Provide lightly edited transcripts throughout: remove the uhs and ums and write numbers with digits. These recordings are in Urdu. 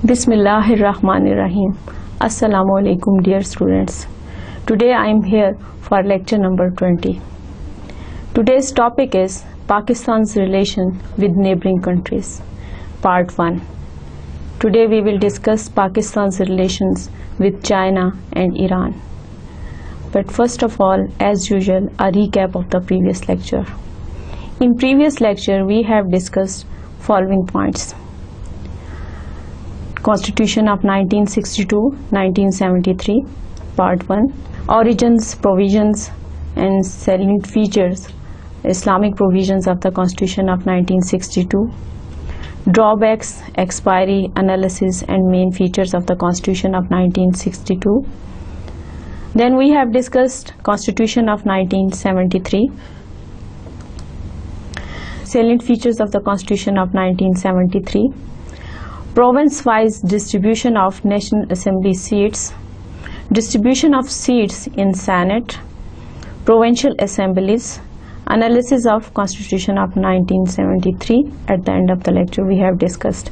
Bismillahirrahmanirrahim. Assalamu alaikum dear students. Today I am here for lecture number 20. Today's topic is Pakistan's relation with neighboring countries, part 1. Today we will discuss Pakistan's relations with China and Iran. But first of all, as usual, a recap of the previous lecture. In previous lecture we have discussed following points: Constitution of 1962-1973, Part 1, Origins, Provisions and Salient Features, Islamic Provisions of the Constitution of 1962, Drawbacks, Expiry, Analysis and Main Features of the Constitution of 1962. Then we have discussed Constitution of 1973, Salient Features of the Constitution of 1973, province-wise distribution of National Assembly seats, distribution of seats in Senate, provincial assemblies, analysis of Constitution of 1973. At the end of the lecture we have discussed.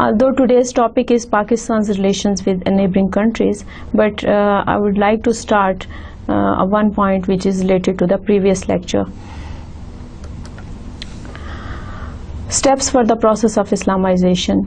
Although today's topic is Pakistan's relations with neighboring countries, but I would like to start one point which is related to the previous lecture. Steps for the process of Islamization.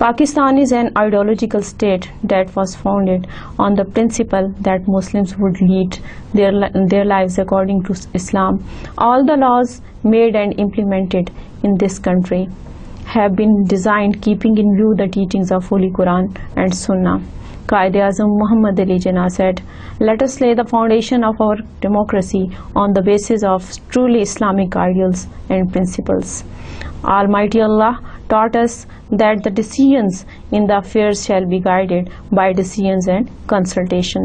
Pakistan is an ideological state that was founded on the principle that Muslims would lead their lives according to Islam. All the laws made and implemented in this country have been designed keeping in view the teachings of Holy Quran and Sunnah. Qaid-e-Azam Muhammad Ali Jinnah said, "Let us lay the foundation of our democracy on the basis of truly Islamic ideals and principles. Almighty Allah taught us that the decisions in the affairs shall be guided by decisions and consultation."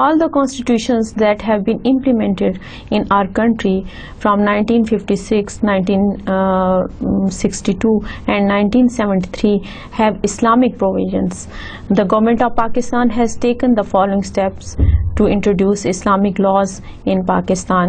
all the constitutions that have been implemented in our country from 1956, 1962 and 1973 have Islamic provisions. The government of Pakistan has taken the following steps to introduce Islamic laws in Pakistan.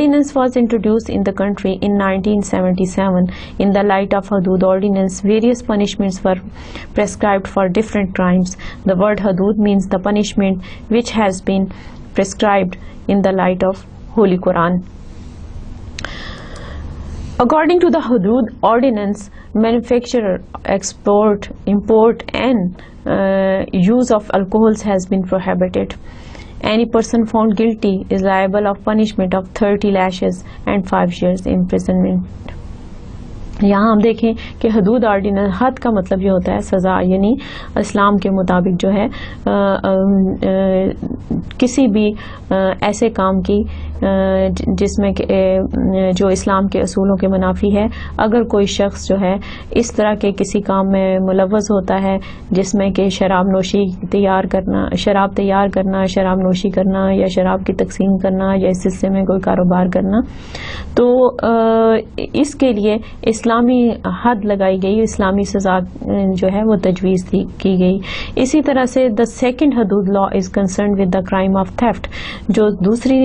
ordinance was introduced in the country in 1977. In the light of Hudud ordinance, various punishments were prescribed for different crimes. The word Hudud means the punishment which has been prescribed in the light of Holy Quran. According to the Hudud ordinance, manufacture, export, import and use of alcohols has been prohibited. Any person found guilty is liable of punishment of 30 lashes and 5 years imprisonment. یہاں ہم دیکھیں کہ حدود آرڈیننس، حد کا مطلب یہ ہوتا ہے سزا، یعنی اسلام کے مطابق جو ہے کسی بھی ایسے کام کی جس میں جو اسلام کے اصولوں کے منافی ہے، اگر کوئی شخص جو ہے اس طرح کے کسی کام میں ملوث ہوتا ہے جس میں کہ شراب تیار کرنا، شراب نوشی کرنا یا شراب کی تقسیم کرنا یا اس سلسلے میں کوئی کاروبار کرنا، تو اس کے لیے اسلامی حد لگائی گئی، اسلامی سزا جو ہے وہ تجویز کی گئی. اسی طرح سے the second حدود law is concerned with the crime of theft، جو دوسری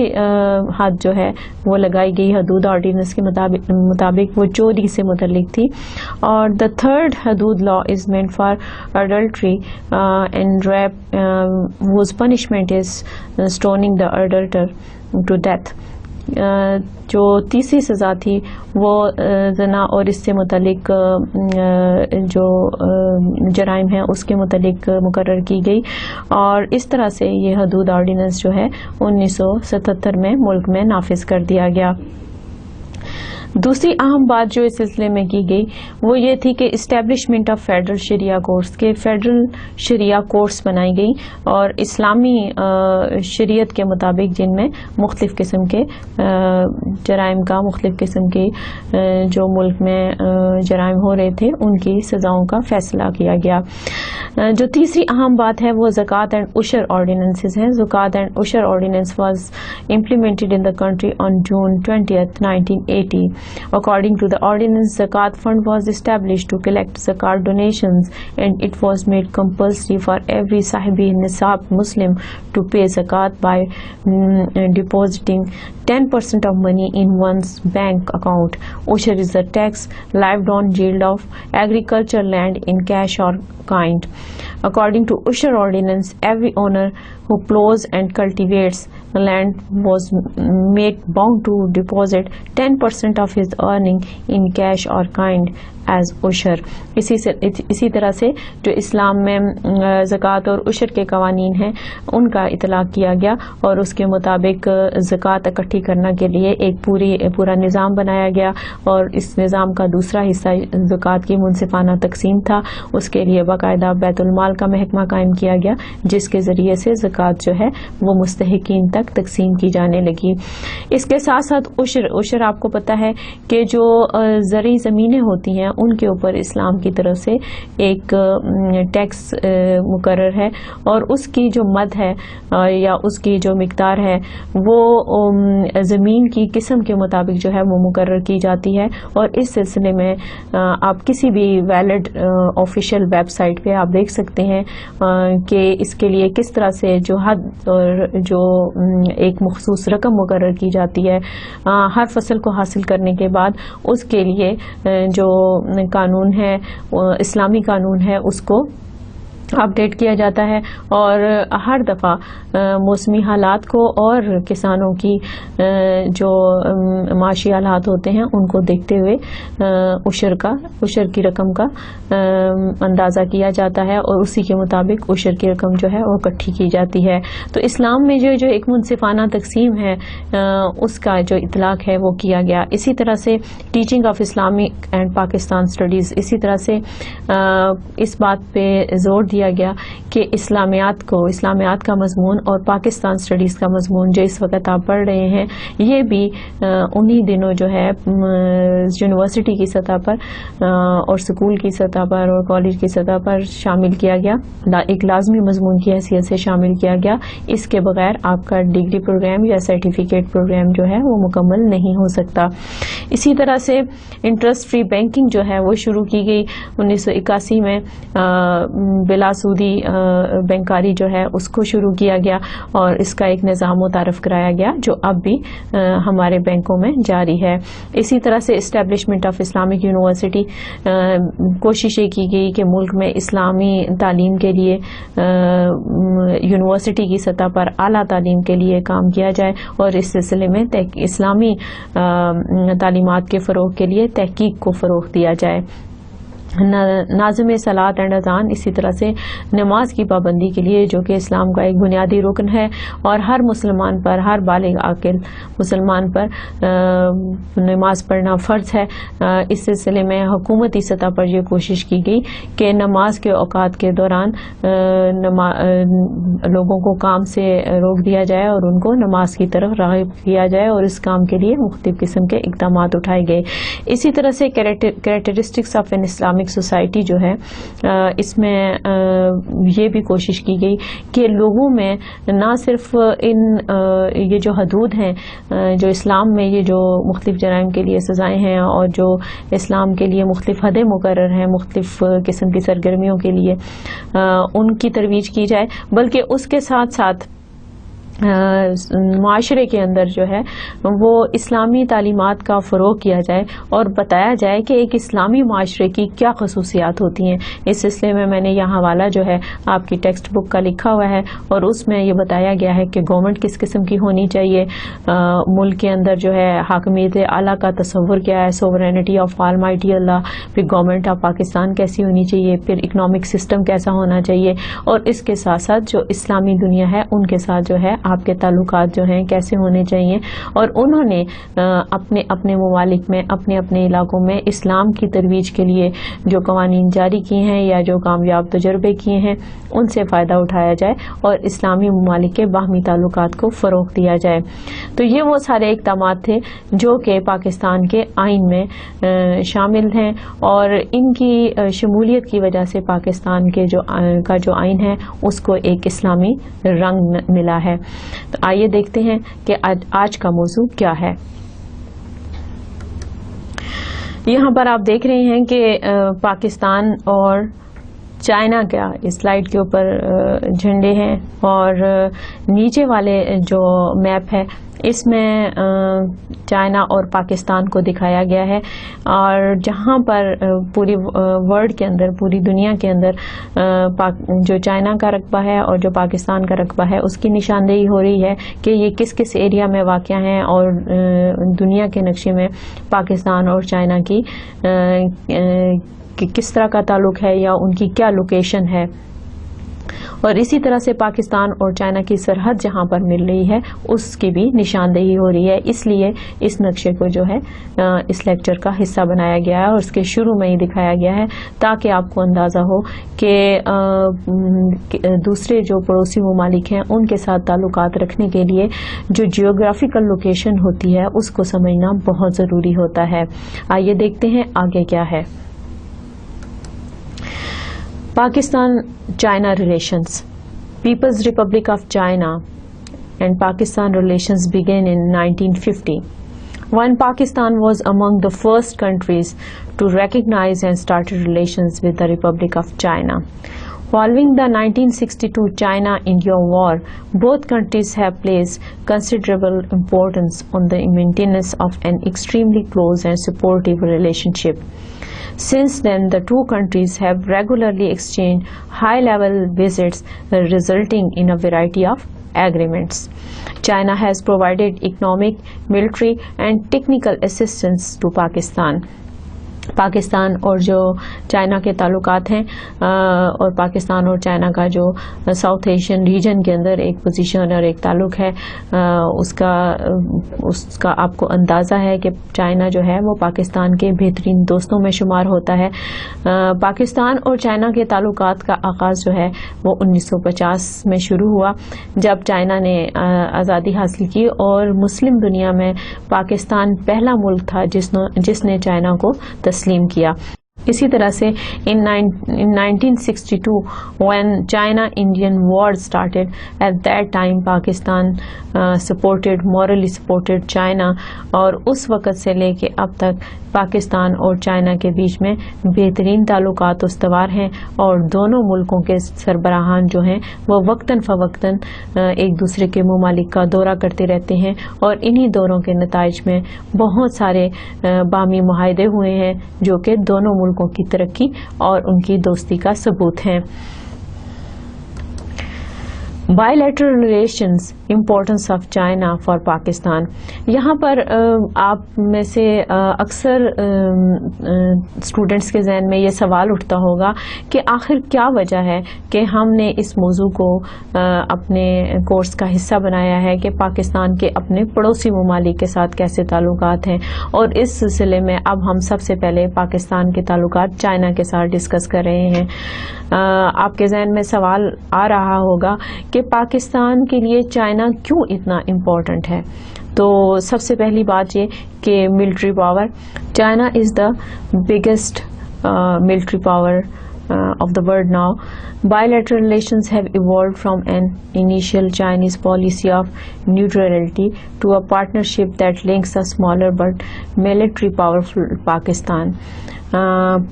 حد جو ہے وہ لگائی گئی حدود آرڈیننس کے مطابق وہ چوری سے متعلق تھی. اور the third حدود law is meant for adultery and rape whose punishment is stoning the adulterer to death. جو تیسری سزا تھی وہ زنا اور اس سے متعلق جو جرائم ہیں اس کے متعلق مقرر کی گئی، اور اس طرح سے یہ حدود آرڈیننس جو ہے 1977 میں ملک میں نافذ کر دیا گیا. دوسری اہم بات جو اس سلسلے میں کی گئی وہ یہ تھی کہ establishment of federal Shariah courts, کے فیڈرل شریعہ کورٹس بنائی گئی اور اسلامی شریعت کے مطابق جن میں مختلف قسم کے جرائم کا، مختلف قسم کے جو ملک میں جرائم ہو رہے تھے ان کی سزاؤں کا فیصلہ کیا گیا. جو تیسری اہم بات ہے وہ زکوٰۃ اینڈ عشر آرڈیننسز ہیں. زکوٰۃ اینڈ عشر ordinance was implemented in the country on June 20th, 1980. According to the ordinance, Zakat fund was established to collect Zakat donations, and it was made compulsory for every Sahibi Nisab Muslim to pay Zakat by depositing 10% of money in one's bank account. Ushur is the tax levied on yield of agricultural land in cash or kind. According to Ushur ordinance, every owner who plows and cultivates land was made bound to deposit 10% of his earning in cash or kind as عشر. اسی طرح سے جو اسلام میں زکوٰۃ اور عشر کے قوانین ہیں ان کا اطلاق کیا گیا اور اس کے مطابق زکوٰۃ اکٹھی کرنے کے لیے ایک پورا نظام بنایا گیا، اور اس نظام کا دوسرا حصہ زکوٰۃ کی منصفانہ تقسیم تھا. اس کے لیے باقاعدہ بیت المال کا محکمہ قائم کیا گیا جس کے ذریعے سے زکوٰۃ جو ہے وہ مستحقین تک تقسیم کی جانے لگی. اس کے ساتھ ساتھ عشر آپ کو پتہ ہے کہ جو زرعی زمینیں ہوتی ہیں ان کے اوپر اسلام کی طرف سے ایک ٹیکس مقرر ہے، اور اس کی جو مد ہے یا اس کی جو مقدار ہے وہ زمین کی قسم کے مطابق جو ہے وہ مقرر کی جاتی ہے. اور اس سلسلے میں آپ کسی بھی ویلڈ آفیشیل ویب سائٹ پہ آپ دیکھ سکتے ہیں کہ اس کے لیے کس طرح سے جو حد اور جو ایک مخصوص رقم مقرر کی جاتی ہے ہر فصل کو حاصل کرنے کے بعد، اس کے لیے جو قانون ہے اسلامی قانون ہے اس کو اپڈیٹ کیا جاتا ہے، اور ہر دفعہ موسمی حالات کو اور کسانوں کی جو معاشی حالات ہوتے ہیں ان کو دیکھتے ہوئے عشر کی رقم کا اندازہ کیا جاتا ہے، اور اسی کے مطابق عشر کی رقم جو ہے وہ اکٹھی کی جاتی ہے. تو اسلام میں جو ایک منصفانہ تقسیم ہے اس کا جو اطلاق ہے وہ کیا گیا. اسی طرح سے teaching of Islamic and Pakistan studies, اسی طرح سے اس بات پہ زور دیا گیا کہ اسلامیات کا مضمون اور پاکستان اسٹڈیز کا مضمون جو اس وقت آپ پڑھ رہے ہیں یہ بھی انہی دنوں جو ہے یونیورسٹی کی سطح پر اور سکول کی سطح پر اور کالج کی سطح پر شامل کیا گیا، ایک لازمی مضمون کی حیثیت سے شامل کیا گیا. اس کے بغیر آپ کا ڈگری پروگرام یا سرٹیفکیٹ پروگرام جو ہے وہ مکمل نہیں ہو سکتا. اسی طرح سے انٹرسٹ فری بینکنگ جو ہے وہ شروع کی گئی 1981 میں، بلا سودی بینکاری جو ہے اس کو شروع کیا گیا اور اس کا ایک نظام متعارف کرایا گیا جو اب بھی ہمارے بینکوں میں جاری ہے. اسی طرح سے اسٹیبلشمنٹ آف اسلامک یونیورسٹی، کوششیں کی گئی کہ ملک میں اسلامی تعلیم کے لیے یونیورسٹی کی سطح پر اعلیٰ تعلیم کے لیے کام کیا جائے، اور اس سلسلے میں اسلامی تعلیمات کے فروغ کے لیے تحقیق کو فروغ دیا جائے. نازم صلاۃ اینڈ اذان، اسی طرح سے نماز کی پابندی کے لیے، جو کہ اسلام کا ایک بنیادی رکن ہے اور ہر مسلمان پر، ہر بالغ عاقل مسلمان پر نماز پڑھنا فرض ہے۔ اس سلسلے میں حکومتی سطح پر یہ کوشش کی گئی کہ نماز کے اوقات کے دوران لوگوں کو کام سے روک دیا جائے اور ان کو نماز کی طرف راغب کیا جائے، اور اس کام کے لیے مختلف قسم کے اقدامات اٹھائے گئے۔ اسی طرح سے characteristics of an Islamic society جو ہے، اس میں یہ بھی کوشش کی گئی کہ لوگوں میں نہ صرف یہ جو حدود ہیں، جو اسلام میں یہ جو مختلف جرائم کے لیے سزائیں ہیں اور جو اسلام کے لیے مختلف حدیں مقرر ہیں مختلف قسم کی سرگرمیوں کے لیے، ان کی ترویج کی جائے، بلکہ اس کے ساتھ ساتھ معاشرے کے اندر جو ہے وہ اسلامی تعلیمات کا فروغ کیا جائے اور بتایا جائے کہ ایک اسلامی معاشرے کی کیا خصوصیات ہوتی ہیں۔ اس سلسلے میں نے یہ حوالہ جو ہے آپ کی ٹیکسٹ بک کا لکھا ہوا ہے، اور اس میں یہ بتایا گیا ہے کہ گورنمنٹ کس قسم کی ہونی چاہیے، ملک کے اندر جو ہے حاکمیت اعلیٰ کا تصور کیا ہے، سوورینٹی آف آل مائٹی اللہ، پھر گورنمنٹ آف پاکستان کیسی ہونی چاہیے، پھر اکنامک سسٹم کیسا ہونا چاہیے، اور اس کے ساتھ ساتھ جو اسلامی دنیا ہے ان کے ساتھ جو ہے آپ کے تعلقات جو ہیں کیسے ہونے چاہیے۔ اور انہوں نے اپنے اپنے ممالک میں، اپنے اپنے علاقوں میں اسلام کی ترویج کے لیے جو قوانین جاری کیے ہیں یا جو کامیاب تجربے کیے ہیں ان سے فائدہ اٹھایا جائے اور اسلامی ممالک کے باہمی تعلقات کو فروغ دیا جائے۔ تو یہ وہ سارے اقدامات تھے جو کہ پاکستان کے آئین میں شامل ہیں، اور ان کی شمولیت کی وجہ سے پاکستان کے جو آئین ہے اس کو ایک اسلامی رنگ ملا ہے۔ تو آئیے دیکھتے ہیں کہ آج کا موضوع کیا ہے۔ یہاں پر آپ دیکھ رہے ہیں کہ پاکستان اور چائنا کا اس سلائیڈ کے اوپر جھنڈے ہیں، اور نیچے والے جو میپ ہے اس میں چائنا اور پاکستان کو دکھایا گیا ہے، اور جہاں پر پوری ورلڈ کے اندر، پوری دنیا کے اندر جو چائنا کا رقبہ ہے اور جو پاکستان کا رقبہ ہے اس کی نشاندہی ہو رہی ہے کہ یہ کس کس ایریا میں واقع ہیں، اور دنیا کے نقشے میں پاکستان اور چائنا کی کہ کس طرح کا تعلق ہے یا ان کی کیا لوکیشن ہے، اور اسی طرح سے پاکستان اور چائنا کی سرحد جہاں پر مل رہی ہے اس کی بھی نشاندہی ہو رہی ہے۔ اس لیے اس نقشے کو جو ہے اس لیکچر کا حصہ بنایا گیا ہے اور اس کے شروع میں ہی دکھایا گیا ہے تاکہ آپ کو اندازہ ہو کہ دوسرے جو پڑوسی ممالک ہیں ان کے ساتھ تعلقات رکھنے کے لیے جو جیوگرافیکل لوکیشن ہوتی ہے اس کو سمجھنا بہت ضروری ہوتا ہے۔ آئیے دیکھتے ہیں آگے کیا ہے۔ Pakistan China relations. People's Republic of China and Pakistan relations began in 1950 when Pakistan was among the first countries to recognize and started relations with the Republic of China. Following the 1962 China-India War, both countries have placed considerable importance on the maintenance of an extremely close and supportive relationship. Since then, the two countries have regularly exchanged high-level visits, resulting in a variety of agreements. China has provided economic, military, and technical assistance to Pakistan. Pakistan اور جو چائنا کے تعلقات ہیں، اور پاکستان اور چائنا کا جو ساؤتھ ایشین ریجن کے اندر ایک پوزیشن اور ایک تعلق ہے، اس کا آپ کو اندازہ ہے کہ چائنا جو ہے وہ پاکستان کے بہترین دوستوں میں شمار ہوتا ہے۔ پاکستان اور چائنا کے تعلقات کا آغاز جو ہے وہ 1950 میں شروع ہوا جب چائنا نے آزادی حاصل کی، اور مسلم دنیا میں پاکستان پہلا ملک تھا جس نے چائنا کو تسلیم کیا۔ اسی طرح سے in 1962 when China-Indian war started, at that time Pakistan morally supported China، اور اس وقت سے لے کے اب تک پاکستان اور چائنا کے بیچ میں بہترین تعلقات استوار ہیں، اور دونوں ملکوں کے سربراہان جو ہیں وہ وقتاً فوقتاً ایک دوسرے کے ممالک کا دورہ کرتے رہتے ہیں، اور انہی دوروں کے نتائج میں بہت سارے باہمی معاہدے ہوئے ہیں جو کہ دونوں ملکوں کی ترقی اور ان کی دوستی کا ثبوت ہیں۔ Bilateral relations importance of China for Pakistan. یہاں پر آپ میں سے اکثر اسٹوڈنٹس کے ذہن میں یہ سوال اٹھتا ہوگا کہ آخر کیا وجہ ہے کہ ہم نے اس موضوع کو اپنے کورس کا حصہ بنایا ہے کہ پاکستان کے اپنے پڑوسی ممالک کے ساتھ کیسے تعلقات ہیں، اور اس سلسلے میں اب ہم سب سے پہلے پاکستان کے تعلقات چائنا کے ساتھ ڈسکس کر رہے ہیں. آپ کے ذہن میں سوال آ رہا ہوگا کہ پاکستان کے لیے چائنا کیوں اتنا امپورٹنٹ ہے. تو سب سے پہلی بات یہ کہ military power. China is the biggest military power of the world now. Bilateral relations have evolved from an initial Chinese policy of neutrality to a partnership that links a smaller but military powerful Pakistan,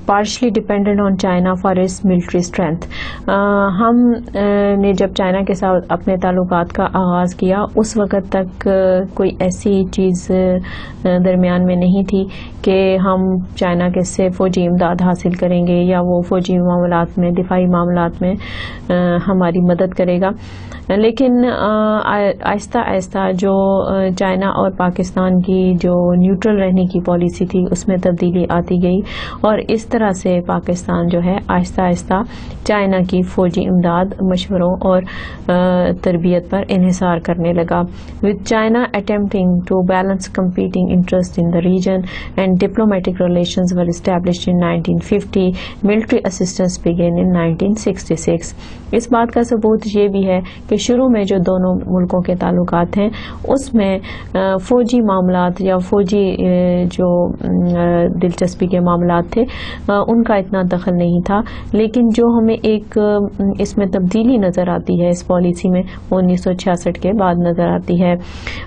partially dependent on China for its military strength. ہم نے جب چائنا کے ساتھ اپنے تعلقات کا آغاز کیا اس وقت تک کوئی ایسی چیز درمیان میں نہیں تھی کہ ہم چائنا کے سے فوجی امداد حاصل کریں گے یا وہ فوجی معاملات میں، دفاعی معاملات میں ہماری مدد کرے گا. لیکن آہستہ آہستہ جو چائنا اور پاکستان کی جو نیوٹرل رہنے کی پالیسی تھی اس میں تبدیلی آتی گئی، اور اس طرح سے پاکستان جو ہے آہستہ آہستہ چائنا کی فوجی امداد، مشوروں اور تربیت پر انحصار کرنے لگا. with China attempting to balance competing interests in the region and diplomatic relations were established in 1950, military assistance began in 1966. اس بات کا ثبوت یہ بھی ہے کہ شروع میں جو دونوں ملکوں کے تعلقات ہیں اس میں فوجی معاملات یا فوجی جو دلچسپی کے معاملات تھے ان کا اتنا دخل نہیں تھا. لیکن جو ہمیں ایک اس میں تبدیلی نظر آتی ہے اس پالیسی میں 1966 کے بعد نظر آتی ہے.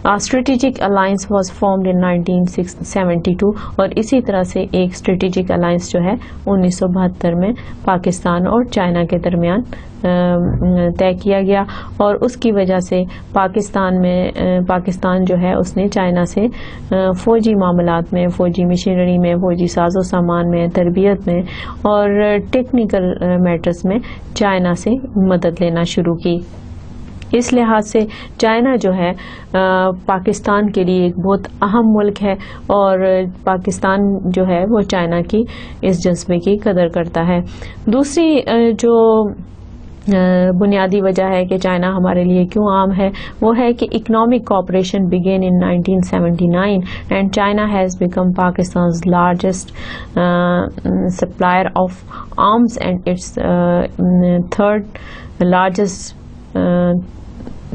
Strategic alliance was formed in 1972، اور اسی طرح سے ایک اسٹریٹجک الائنس جو ہے 1972 میں پاکستان اور چائنا کے درمیان طے کیا گیا، اور اس کی وجہ سے پاکستان جو ہے اس نے چائنا سے فوجی معاملات میں، فوجی مشینری میں، فوجی ساز و سامان میں، تربیت میں اور ٹیکنیکل میٹرز میں چائنا سے مدد لینا شروع کی. اس لحاظ سے چائنا جو ہے پاکستان کے لیے ایک بہت اہم ملک ہے، اور پاکستان جو ہے وہ چائنا کی اس جذبے کی قدر کرتا ہے. دوسری جو بنیادی وجہ ہے کہ چائنا ہمارے لیے کیوں عام ہے وہ ہے کہ economic cooperation began in 1979 and China has become Pakistan's largest supplier of arms and its third largest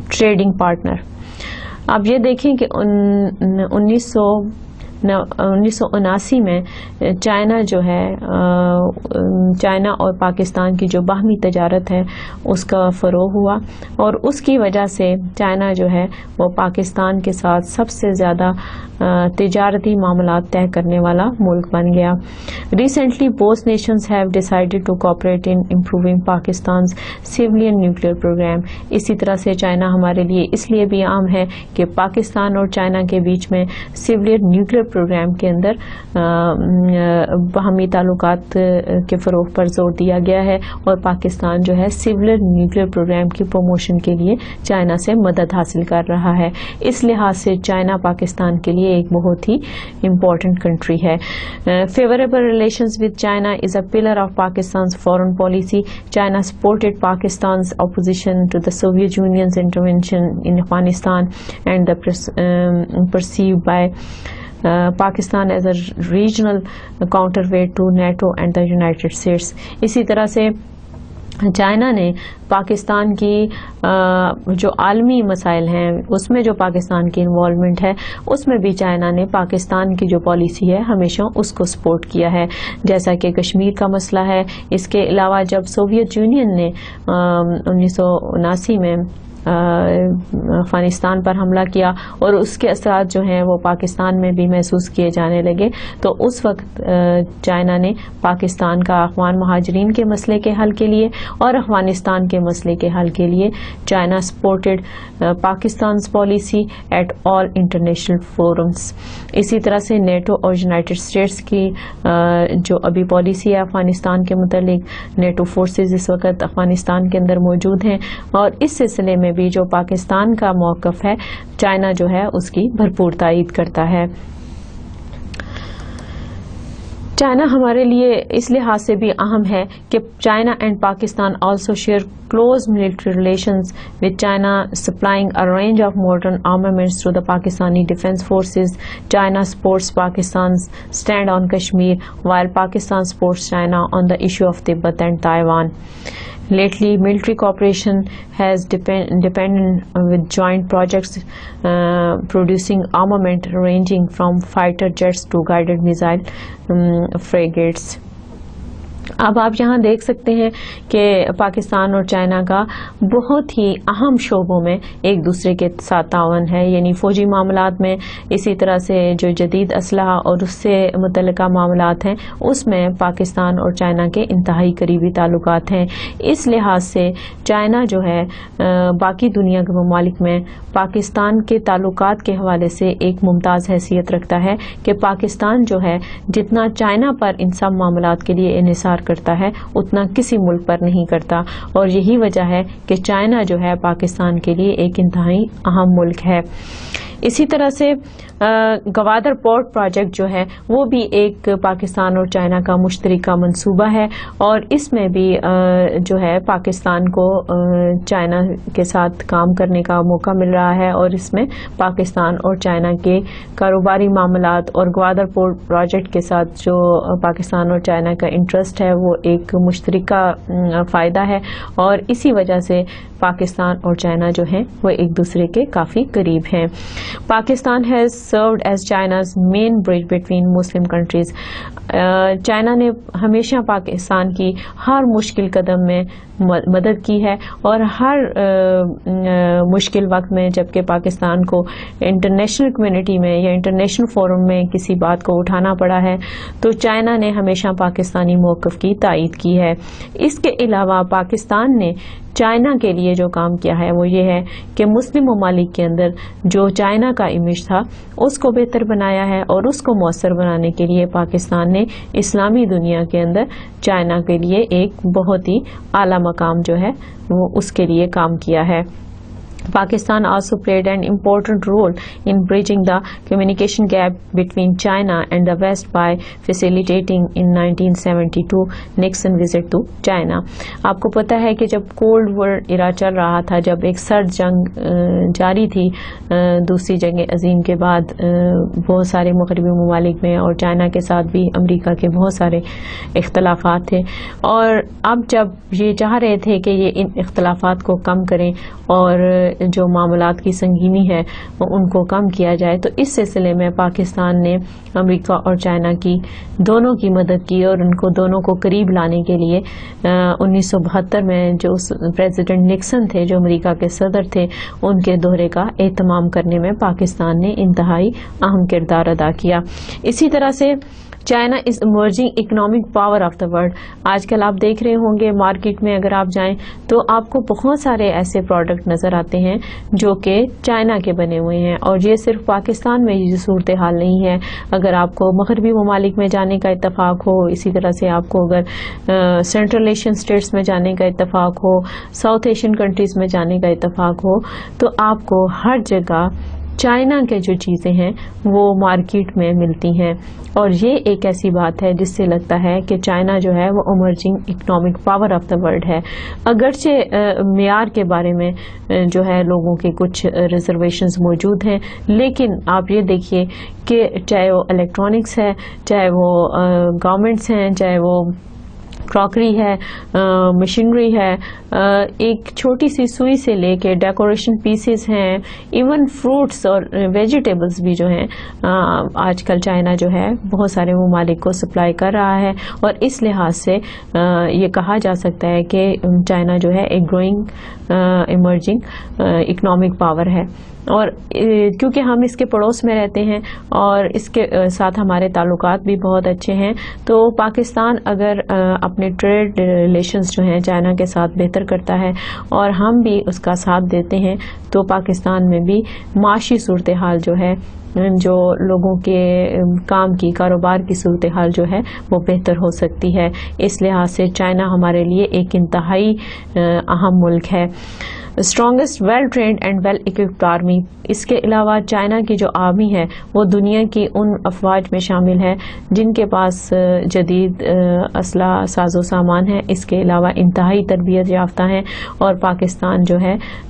trading partner. آپ یہ دیکھیں کہ 1979 میں چائنا جو ہے چائنا اور پاکستان کی جو باہمی تجارت ہے اس کا فروغ ہوا، اور اس کی وجہ سے چائنا جو ہے وہ پاکستان کے ساتھ سب سے زیادہ تجارتی معاملات طے کرنے والا ملک بن گیا. Recently both nations have decided to cooperate in improving Pakistan's civilian nuclear programme. اسی طرح سے چائنا ہمارے لیے اس لیے بھی عام ہے کہ پاکستان اور چائنا کے بیچ میں سیویلین نیوکلیئر پروگرام کے اندر باہمی تعلقات کے فروغ پر زور دیا گیا ہے، اور پاکستان جو ہے سیویلین نیوکلیئر پروگرام کی پروموشن کے لیے چائنا سے مدد حاصل کر رہا ہے. اس لحاظ سے چائنا پاکستان کے لیے ایک بہت ہی امپورٹنٹ کنٹری ہے. Favourable relations with China is a pillar of Pakistan's foreign policy. China supported Pakistan's opposition to the Soviet Union's intervention in Afghanistan and the perceived by Pakistan as a regional counterweight to NATO and the United States. اسی طرح سے چائنا نے پاکستان کی جو عالمی مسائل ہیں اس میں جو پاکستان کی انوالومنٹ ہے اس میں بھی چائنا نے پاکستان کی جو پالیسی ہے ہمیشہ اس کو سپورٹ کیا ہے. جیسا کہ کشمیر کا مسئلہ ہے، اس کے علاوہ جب سوویت یونین نے 1979 میں افغانستان پر حملہ کیا اور اس کے اثرات جو ہیں وہ پاکستان میں بھی محسوس کیے جانے لگے، تو اس وقت چائنا نے پاکستان کا افغان مہاجرین کے مسئلے کے حل کے لیے اور افغانستان کے مسئلے کے حل کے لیے China supported Pakistan's policy at all international forums. اسی طرح سے نیٹو اور یونائٹڈ اسٹیٹس کی جو ابھی پالیسی ہے افغانستان کے متعلق، نیٹو فورسز اس وقت افغانستان کے اندر موجود ہیں، اور اس سلسلے میں بھی جو پاکستان کا موقف ہے چائنا جو ہے اس کی بھرپور تائید کرتا ہے. چائنا ہمارے لیے اس لحاظ سے بھی اہم ہے کہ China and Pakistan also share close military relations, with China supplying a range of modern armaments to the Pakistani Defense Forces. China supports Pakistan's stand on Kashmir, while Pakistan supports China on the issue of Tibet and Taiwan. Lately, military cooperation has depended with joint projects producing armament ranging from fighter jets to guided missile frigates. اب آپ یہاں دیکھ سکتے ہیں کہ پاکستان اور چائنا کا بہت ہی اہم شعبوں میں ایک دوسرے کے ساتھ تعاون ہے، یعنی فوجی معاملات میں، اسی طرح سے جو جدید اسلحہ اور اس سے متعلقہ معاملات ہیں اس میں پاکستان اور چائنا کے انتہائی قریبی تعلقات ہیں. اس لحاظ سے چائنا جو ہے باقی دنیا کے ممالک میں پاکستان کے تعلقات کے حوالے سے ایک ممتاز حیثیت رکھتا ہے کہ پاکستان جو ہے جتنا چائنا پر ان سب معاملات کے لیے انحصار کرتا ہے اتنا کسی ملک پر نہیں کرتا، اور یہی وجہ ہے کہ چائنا جو ہے پاکستان کے لیے ایک انتہائی اہم ملک ہے. اسی طرح سے گوادر پورٹ پروجیکٹ جو ہے وہ بھی ایک پاکستان اور چائنا کا مشترکہ منصوبہ ہے، اور اس میں بھی جو ہے پاکستان کو چائنا کے ساتھ کام کرنے کا موقع مل رہا ہے، اور اس میں پاکستان اور چائنا کے کاروباری معاملات اور گوادر پورٹ پروجیکٹ کے ساتھ جو پاکستان اور چائنا کا انٹرسٹ ہے وہ ایک مشترکہ فائدہ ہے، اور اسی وجہ سے پاکستان اور چائنا جو ہیں وہ ایک دوسرے کے کافی قریب ہیں. Pakistan has served as China's main bridge between Muslim countries. China نے ہمیشہ پاکستان کی ہر مشکل قدم میں مدد کی ہے، اور ہر مشکل وقت میں جبکہ پاکستان کو انٹرنیشنل کمیونٹی میں یا انٹرنیشنل فورم میں کسی بات کو اٹھانا پڑا ہے تو چائنا نے ہمیشہ پاکستانی موقف کی تائید کی ہے. اس کے علاوہ پاکستان نے چائنا کے لیے جو کام کیا ہے وہ یہ ہے کہ مسلم ممالک کے اندر جو چائنا کا امیج تھا اس کو بہتر بنایا ہے، اور اس کو مؤثر بنانے کے لیے پاکستان نے اسلامی دنیا کے اندر چائنا کے لیے ایک بہت ہی اعلیٰ مقام جو ہے وہ اس کے لیے کام کیا ہے. Pakistan also played an important role in bridging the communication gap between China and the West by facilitating in 1972 Nixon visit to China. آپ کو پتہ ہے کہ جب کولڈ وار ایرا چل رہا تھا، جب ایک سرد جنگ جاری تھی دوسری جنگ عظیم کے بعد بہت سارے مغربی ممالک میں، اور چائنا کے ساتھ بھی امریکہ کے بہت سارے اختلافات تھے، اور اب جب یہ چاہ رہے تھے کہ یہ ان اختلافات کو کم کریں اور جو معاملات کی سنگینی ہے ان کو کم کیا جائے، تو اس سلسلے میں پاکستان نے امریکہ اور چائنا کی دونوں کی مدد کی، اور ان کو دونوں کو قریب لانے کے لیے 1972 میں جو پریزیڈنٹ نکسن تھے جو امریکہ کے صدر تھے ان کے دورے کا اہتمام کرنے میں پاکستان نے انتہائی اہم کردار ادا کیا. اسی طرح سے China is emerging economic power of the world. آج کل آپ دیکھ رہے ہوں گے مارکیٹ میں اگر آپ جائیں تو آپ کو بہت سارے ایسے پروڈکٹ نظر آتے ہیں جو کہ چائنا کے بنے ہوئے ہیں، اور یہ صرف پاکستان میں یہ صورتحال نہیں ہے. اگر آپ کو مغربی ممالک میں جانے کا اتفاق ہو، اسی طرح سے آپ کو اگر سینٹرل ایشین اسٹیٹس میں جانے کا اتفاق ہو، ساؤتھ ایشین کنٹریز میں جانے کا اتفاق ہو، تو آپ کو ہر جگہ چائنا کے جو چیزیں ہیں وہ مارکیٹ میں ملتی ہیں. اور یہ ایک ایسی بات ہے جس سے لگتا ہے کہ چائنا جو ہے وہ emerging economic power of the world ہے. اگرچہ معیار کے بارے میں جو ہے لوگوں کے کچھ ریزرویشنز موجود ہیں، لیکن آپ یہ دیکھیے کہ چاہے وہ الیکٹرانکس ہے، چاہے وہ گورنمنٹس ہیں، چاہے وہ کراکری ہے، مشینری ہے، ایک چھوٹی سی سوئی سے لے کے ڈیکوریشن پیسز ہیں، ایون فروٹس اور ویجیٹیبلز بھی جو ہیں آج کل چائنا جو ہے بہت سارے ممالک کو سپلائی کر رہا ہے. اور اس لحاظ سے یہ کہا جا سکتا ہے کہ چائنا جو ہے ایک گروئنگ ایمرجنگ اکنامک پاور ہے. اور کیونکہ ہم اس کے پڑوس میں رہتے ہیں اور اس کے ساتھ ہمارے تعلقات بھی بہت اچھے ہیں، تو پاکستان اگر اپنے ٹریڈ ریلیشنز جو ہیں چائنا کے ساتھ بہتر کرتا ہے اور ہم بھی اس کا ساتھ دیتے ہیں تو پاکستان میں بھی معاشی صورتحال جو ہے، جو لوگوں کے کام کی کاروبار کی صورتحال جو ہے وہ بہتر ہو سکتی ہے. اس لحاظ سے چائنا ہمارے لیے ایک انتہائی اہم ملک ہے. Strongest well trained and well equipped army. اس کے علاوہ چائنا کی جو آرمی ہے وہ دنیا کی ان افواج میں شامل ہے جن کے پاس جدید اسلحہ ساز و سامان ہے. اس کے علاوہ انتہائی تربیت یافتہ ہیں اور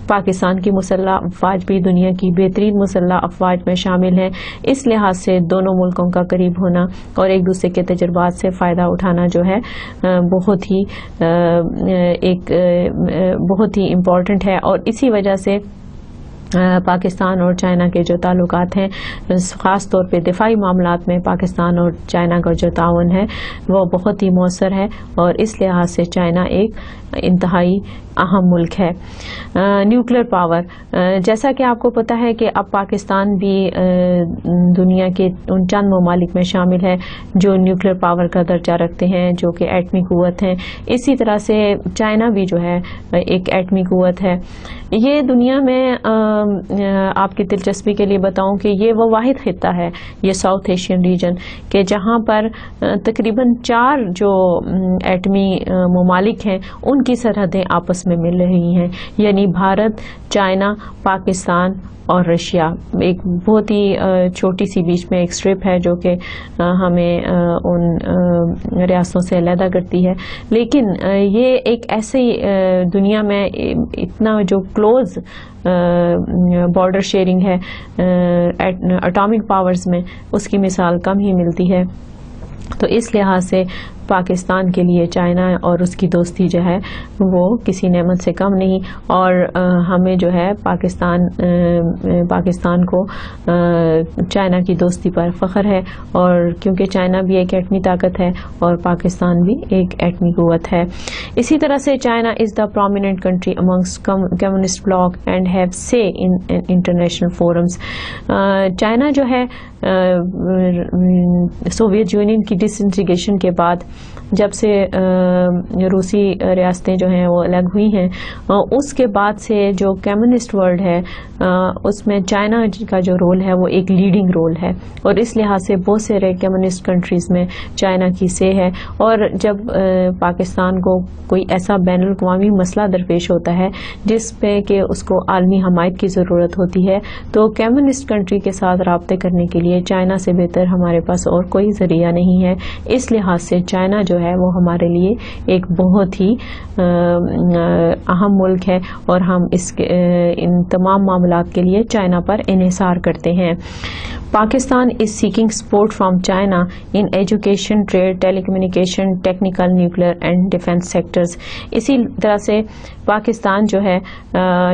پاکستان کی مسلح افواج بھی دنیا کی بہترین مسلح افواج میں شامل ہیں. اس لحاظ سے دونوں ملکوں کا قریب ہونا اور ایک دوسرے کے تجربات سے فائدہ اٹھانا جو ہے بہت ہی امپورٹنٹ ہے. اور اسی وجہ سے پاکستان اور چائنا کے جو تعلقات ہیں خاص طور پہ دفاعی معاملات میں پاکستان اور چائنا کا جو تعاون ہے وہ بہت ہی مؤثر ہے اور اس لحاظ سے چائنا ایک انتہائی اہم ملک ہے. نیوکلیر پاور، جیسا کہ آپ کو پتہ ہے کہ اب پاکستان بھی دنیا کے ان چند ممالک میں شامل ہے جو نیوکلیر پاور کا درجہ رکھتے ہیں، جو کہ ایٹمی قوت ہیں. اسی طرح سے چائنا بھی جو ہے ایک ایٹمی قوت ہے. یہ دنیا میں آپ کی دلچسپی کے لیے بتاؤں کہ یہ وہ واحد خطہ ہے، یہ ساؤتھ ایشین ریجن، کہ جہاں پر تقریباً 4 جو ایٹمی ممالک ہیں ان کی سرحدیں آپس میں مل رہی ہیں، یعنی بھارت، چائنا، پاکستان اور رشیا. ایک بہت ہی چھوٹی سی بیچ میں ایک اسٹرپ ہے جو کہ ہمیں ان ریاستوں سے علیحدہ کرتی ہے. لیکن یہ ایک ایسی دنیا میں اتنا جو کلوز بارڈر شیئرنگ ہے اٹامک پاورز میں، اس کی مثال کم ہی ملتی ہے. تو اس لحاظ سے پاکستان کے لیے چائنا اور اس کی دوستی جو ہے وہ کسی نعمت سے کم نہیں. اور ہمیں جو ہے پاکستان کو چائنا کی دوستی پر فخر ہے، اور کیونکہ چائنا بھی ایک ایٹمی طاقت ہے اور پاکستان بھی ایک ایٹمی قوت ہے. اسی طرح سے China is the prominent country amongst communist block and have سے ان انٹرنیشنل فورمز. چائنا جو ہے سوویت یونین کی ڈس انٹیگریشن کے بعد جب سے روسی ریاستیں جو ہیں وہ الگ ہوئی ہیں، اس کے بعد سے جو کمیونسٹ ورلڈ ہے اس میں چائنا کا جو رول ہے وہ ایک لیڈنگ رول ہے، اور اس لحاظ سے بہت سے کمیونسٹ کنٹریز میں چائنا کی سے ہے. اور جب پاکستان کو کوئی ایسا بین الاقوامی مسئلہ درپیش ہوتا ہے جس پہ کہ اس کو عالمی حمایت کی ضرورت ہوتی ہے، تو کمیونسٹ کنٹری کے ساتھ رابطے کرنے کے لیے چائنا سے بہتر ہمارے پاس اور کوئی ذریعہ نہیں ہے. اس لحاظ سے چائنا جو ہے وہ ہمارے لیے ایک بہت ہی اہم ملک ہے، اور ہم ان تمام معاملات کے لیے چائنا پر انحصار کرتے ہیں. Pakistan is seeking support from China in education, trade, telecommunication, technical, nuclear and defense sectors. اسی طرح سے پاکستان جو ہے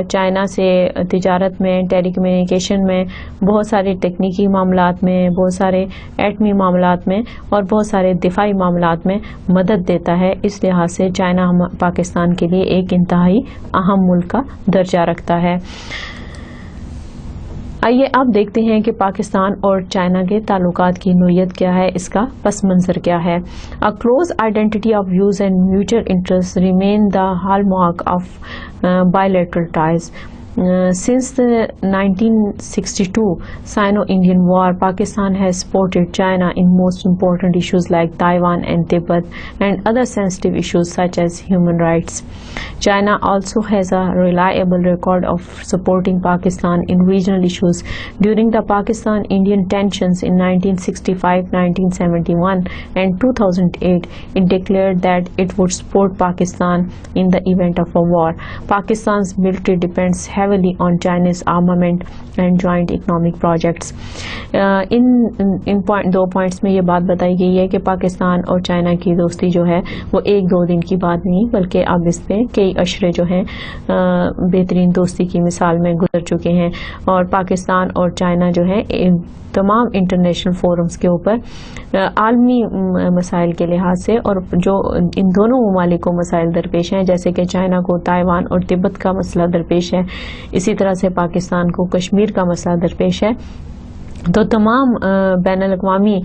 چائنا سے تجارت میں، ٹیلی کمیونیکیشن میں، بہت سارے تکنیکی معاملات میں، بہت سارے ایٹمی معاملات میں اور بہت سارے دفاعی معاملات میں مدد دیتا ہے. اس لحاظ سے چائنا پاکستان کے لیے ایک انتہائی اہم ملک کا درجہ رکھتا ہے. آئیے اب دیکھتے ہیں کہ پاکستان اور چائنا کے تعلقات کی نوعیت کیا ہے، اس کا پس منظر کیا ہے. A close identity of views and mutual interests remain the hallmark of bilateral ties. Since the 1962 Sino-Indian War, Pakistan has supported China in most important issues like Taiwan and Tibet and other sensitive issues such as human rights. China also has a reliable record of supporting Pakistan in regional issues. During the Pakistan-Indian tensions in 1965, 1971 and 2008, it declared that it would support Pakistan in the event of a war. Pakistan's military depends heavily on China's armament and joint economic projects. ان دو پوائنٹس میں یہ بات بتائی گئی ہے کہ پاکستان اور چائنا کی دوستی جو ہے وہ ایک دو دن کی بات نہیں، بلکہ اب اس پہ کئی عشرے جو ہیں بہترین دوستی کی مثال میں گزر چکے ہیں. اور پاکستان اور چائنا جو ہے تمام انٹرنیشنل فورمز کے اوپر عالمی مسائل کے لحاظ سے، اور جو ان دونوں ممالک کو مسائل درپیش ہیں جیسے کہ چائنا کو تائیوان اور تبت کا مسئلہ درپیش ہے، اسی طرح سے پاکستان کو کشمیر کا مسئلہ درپیش ہے، تو تمام بین الاقوامی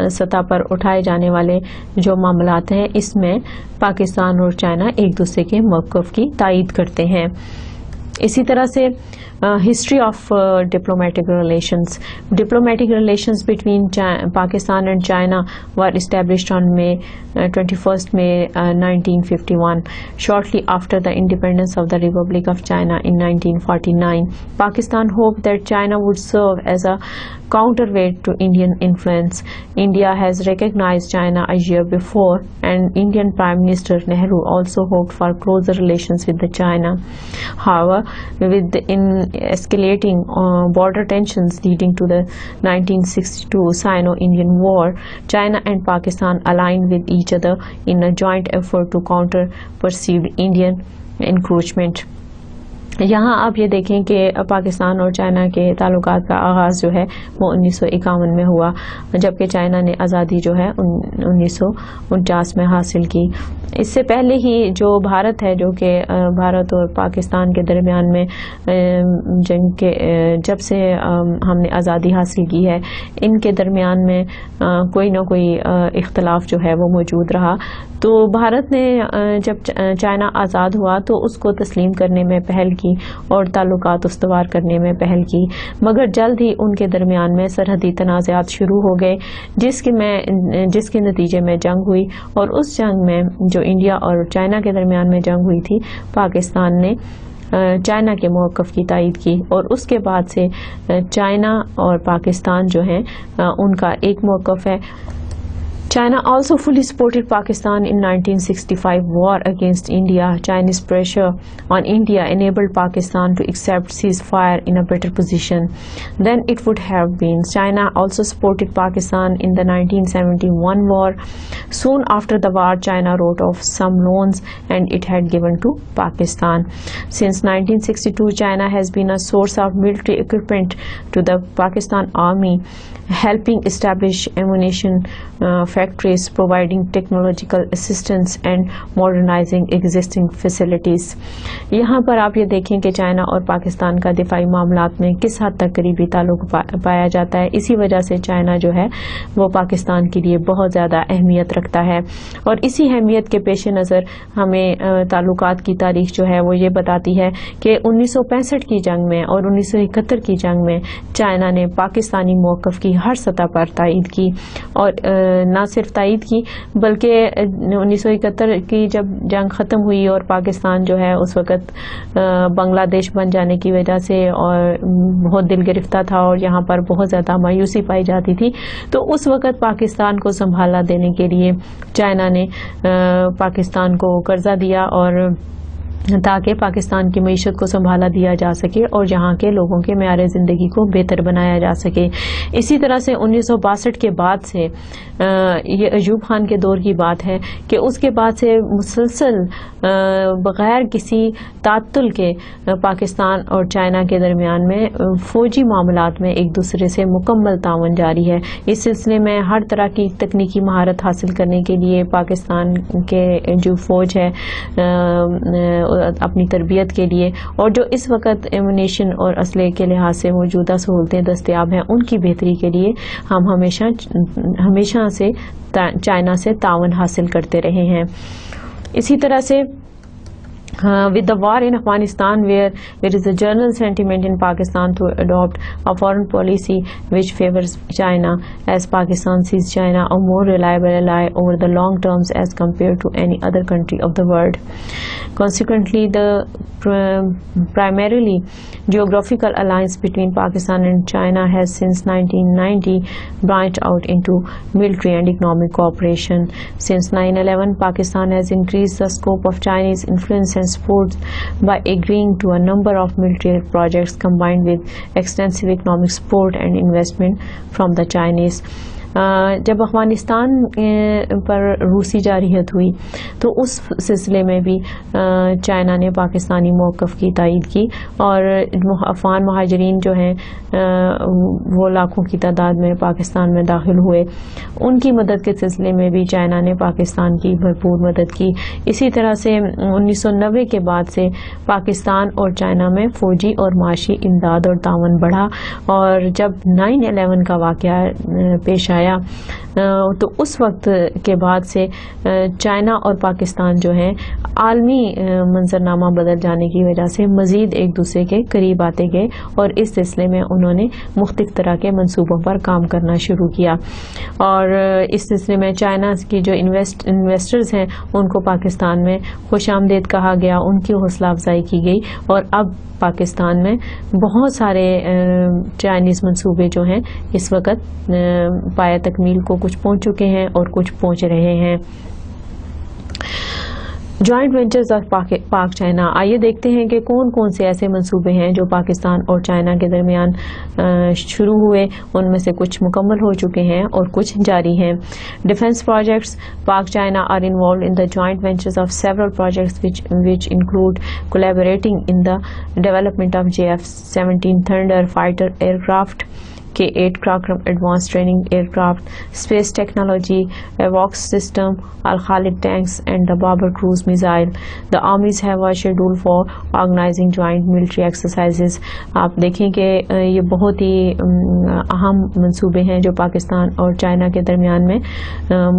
سطح پر اٹھائے جانے والے جو معاملات ہیں اس میں پاکستان اور چائنا ایک دوسرے کے موقف کی تائید کرتے ہیں. اسی طرح سے history of diplomatic relations between Pakistan and China were established on May 21st May 1951, shortly after the independence of the Republic of China in 1949. Pakistan hoped that China would serve as a counterweight to Indian influence. India has recognized China a year before, and Indian Prime Minister Nehru also hoped for closer relations with the China. However, with the escalating border tensions leading to the 1962 Sino-Indian War, China and Pakistan aligned with each other in a joint effort to counter perceived Indian encroachment. یہاں آپ یہ دیکھیں کہ پاکستان اور چائنا کے تعلقات کا آغاز جو ہے وہ 1951 میں ہوا، جبکہ چائنا نے آزادی جو ہے 1949 میں حاصل کی. اس سے پہلے ہی جو بھارت ہے، جو کہ بھارت اور پاکستان کے درمیان میں جنگ کے جب سے ہم نے آزادی حاصل کی ہے، ان کے درمیان میں کوئی نہ کوئی اختلاف جو ہے وہ موجود رہا. تو بھارت نے جب چائنا آزاد ہوا تو اس کو تسلیم کرنے میں پہل کی اور تعلقات استوار کرنے میں پہل کی، مگر جلد ہی ان کے درمیان میں سرحدی تنازعات شروع ہو گئے، جس کے نتیجے میں جنگ ہوئی. اور اس جنگ میں جو انڈیا اور چائنا کے درمیان میں جنگ ہوئی تھی، پاکستان نے چائنا کے موقف کی تائید کی، اور اس کے بعد سے چائنا اور پاکستان جو ہیں ان کا ایک موقف ہے. China also fully supported Pakistan in 1965 war against India. Chinese pressure on India enabled Pakistan to accept ceasefire in a better position than it would have been. China also supported Pakistan in the 1971 war. Soon after the war, China wrote off some loans and it had given to Pakistan. Since 1962, China has been a source of military equipment to the Pakistan Army, helping establish ammunition factories, providing technological assistance and modernizing existing facilities. یہاں پر آپ یہ دیکھیں کہ چائنا اور پاکستان کا دفاعی معاملات میں کس حد تک قریبی تعلق پایا جاتا ہے. اسی وجہ سے چائنا جو ہے وہ پاکستان کے لیے بہت زیادہ اہمیت رکھتا ہے، اور اسی اہمیت کے پیش نظر ہمیں تعلقات کی تاریخ جو ہے وہ یہ بتاتی ہے کہ 1965 کی جنگ میں اور 1971 کی جنگ میں چائنا نے پاکستانی موقف کی ہر سطح پر تائید کی، اور نہ صرف تائید کی بلکہ 1971 کی جب جنگ ختم ہوئی اور پاکستان جو ہے اس وقت بنگلہ دیش بن جانے کی وجہ سے اور بہت دل گرفتہ تھا اور یہاں پر بہت زیادہ مایوسی پائی جاتی تھی، تو اس وقت پاکستان کو سنبھالا دینے کے لیے چائنا نے پاکستان کو قرضہ دیا، اور تاکہ پاکستان کی معیشت کو سنبھالا دیا جا سکے اور یہاں کے لوگوں کے معیار زندگی کو بہتر بنایا جا سکے. اسی طرح سے 1962 کے بعد سے یہ ایوب خان کے دور کی بات ہے کہ اس کے بعد سے مسلسل بغیر کسی تعطل کے پاکستان اور چائنا کے درمیان میں فوجی معاملات میں ایک دوسرے سے مکمل تعاون جاری ہے. اس سلسلے میں ہر طرح کی تکنیکی مہارت حاصل کرنے کے لیے پاکستان کے جو فوج ہے اپنی تربیت کے لیے، اور جو اس وقت ایمونیشن اور اسلحے کے لحاظ سے موجودہ سہولتیں دستیاب ہیں ان کی بہتری کے لیے ہم ہمیشہ سے چائنا سے تعاون حاصل کرتے رہے ہیں. اسی طرح سے with the war in Afghanistan, where there is a general sentiment in Pakistan to adopt a foreign policy which favors China, as Pakistan sees China a more reliable ally over the long terms as compared to any other country of the world. Consequently, the primarily geographical alliance between Pakistan and China has since 1990 branched out into military and economic cooperation. Since 9/11, Pakistan has increased the scope of Chinese influence and support by agreeing to a number of military projects combined with extensive economic support and investment from the Chinese. جب افغانستان پر روسی جارحیت ہوئی تو اس سلسلے میں بھی چائنا نے پاکستانی موقف کی تائید کی، اور افغان مہاجرین جو ہیں وہ لاکھوں کی تعداد میں پاکستان میں داخل ہوئے، ان کی مدد کے سلسلے میں بھی چائنا نے پاکستان کی بھرپور مدد کی. اسی طرح سے 1990 کے بعد سے پاکستان اور چائنا میں فوجی اور معاشی امداد اور تعاون بڑھا، اور جب 9/11 کا واقعہ پیش آیا تو اس وقت کے بعد سے چائنا اور پاکستان جو ہیں عالمی منظرنامہ بدل جانے کی وجہ سے مزید ایک دوسرے کے قریب آتے گئے اور اس سلسلے میں انہوں نے مختلف طرح کے منصوبوں پر کام کرنا شروع کیا. اور اس سلسلے میں چائنا کی جو انویسٹرز ہیں ان کو پاکستان میں خوش آمدید کہا گیا, ان کی حوصلہ افزائی کی گئی, اور اب پاکستان میں بہت سارے چائنیز منصوبے جو ہیں اس وقت پایہ تکمیل کو کچھ پہنچ چکے ہیں اور کچھ پہنچ رہے ہیں. جوائنٹ وینچرز آف پاک چائنا, آئیے دیکھتے ہیں کہ کون کون سے ایسے منصوبے ہیں جو پاکستان اور چائنا کے درمیان شروع ہوئے. ان میں سے کچھ مکمل ہو چکے ہیں اور کچھ جاری ہیں. Defence projects, Pak China are involved in the joint ventures of several projects which include collaborating in the development of JF-17 Thunder fighter aircraft, K-8 Crackram advanced training aircraft, space technology, AWACS system, Al-Khalid tanks and the Babar cruise missile. The armies have a schedule for organizing joint military exercises. آپ دیکھیں کہ یہ بہت ہی اہم منصوبے ہیں جو پاکستان اور چائنا کے درمیان میں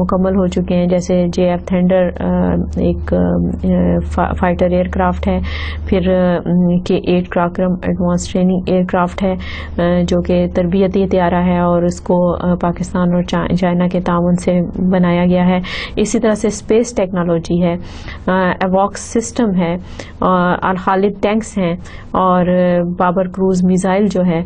مکمل ہو چکے ہیں. جیسے JF Thunder ایک فائٹر ایئر کرافٹ ہے, پھر K-8 Crackram advance training aircraft ہے جو کہ تربیتی طیارہ ہے اور اس کو پاکستان اور چائنا کے تعاون سے بنایا گیا ہے. اسی طرح سے اسپیس ٹیکنالوجی ہے, ایواکس سسٹم ہے, الخالد ٹینکس ہیں, اور بابر کروز میزائل جو ہے,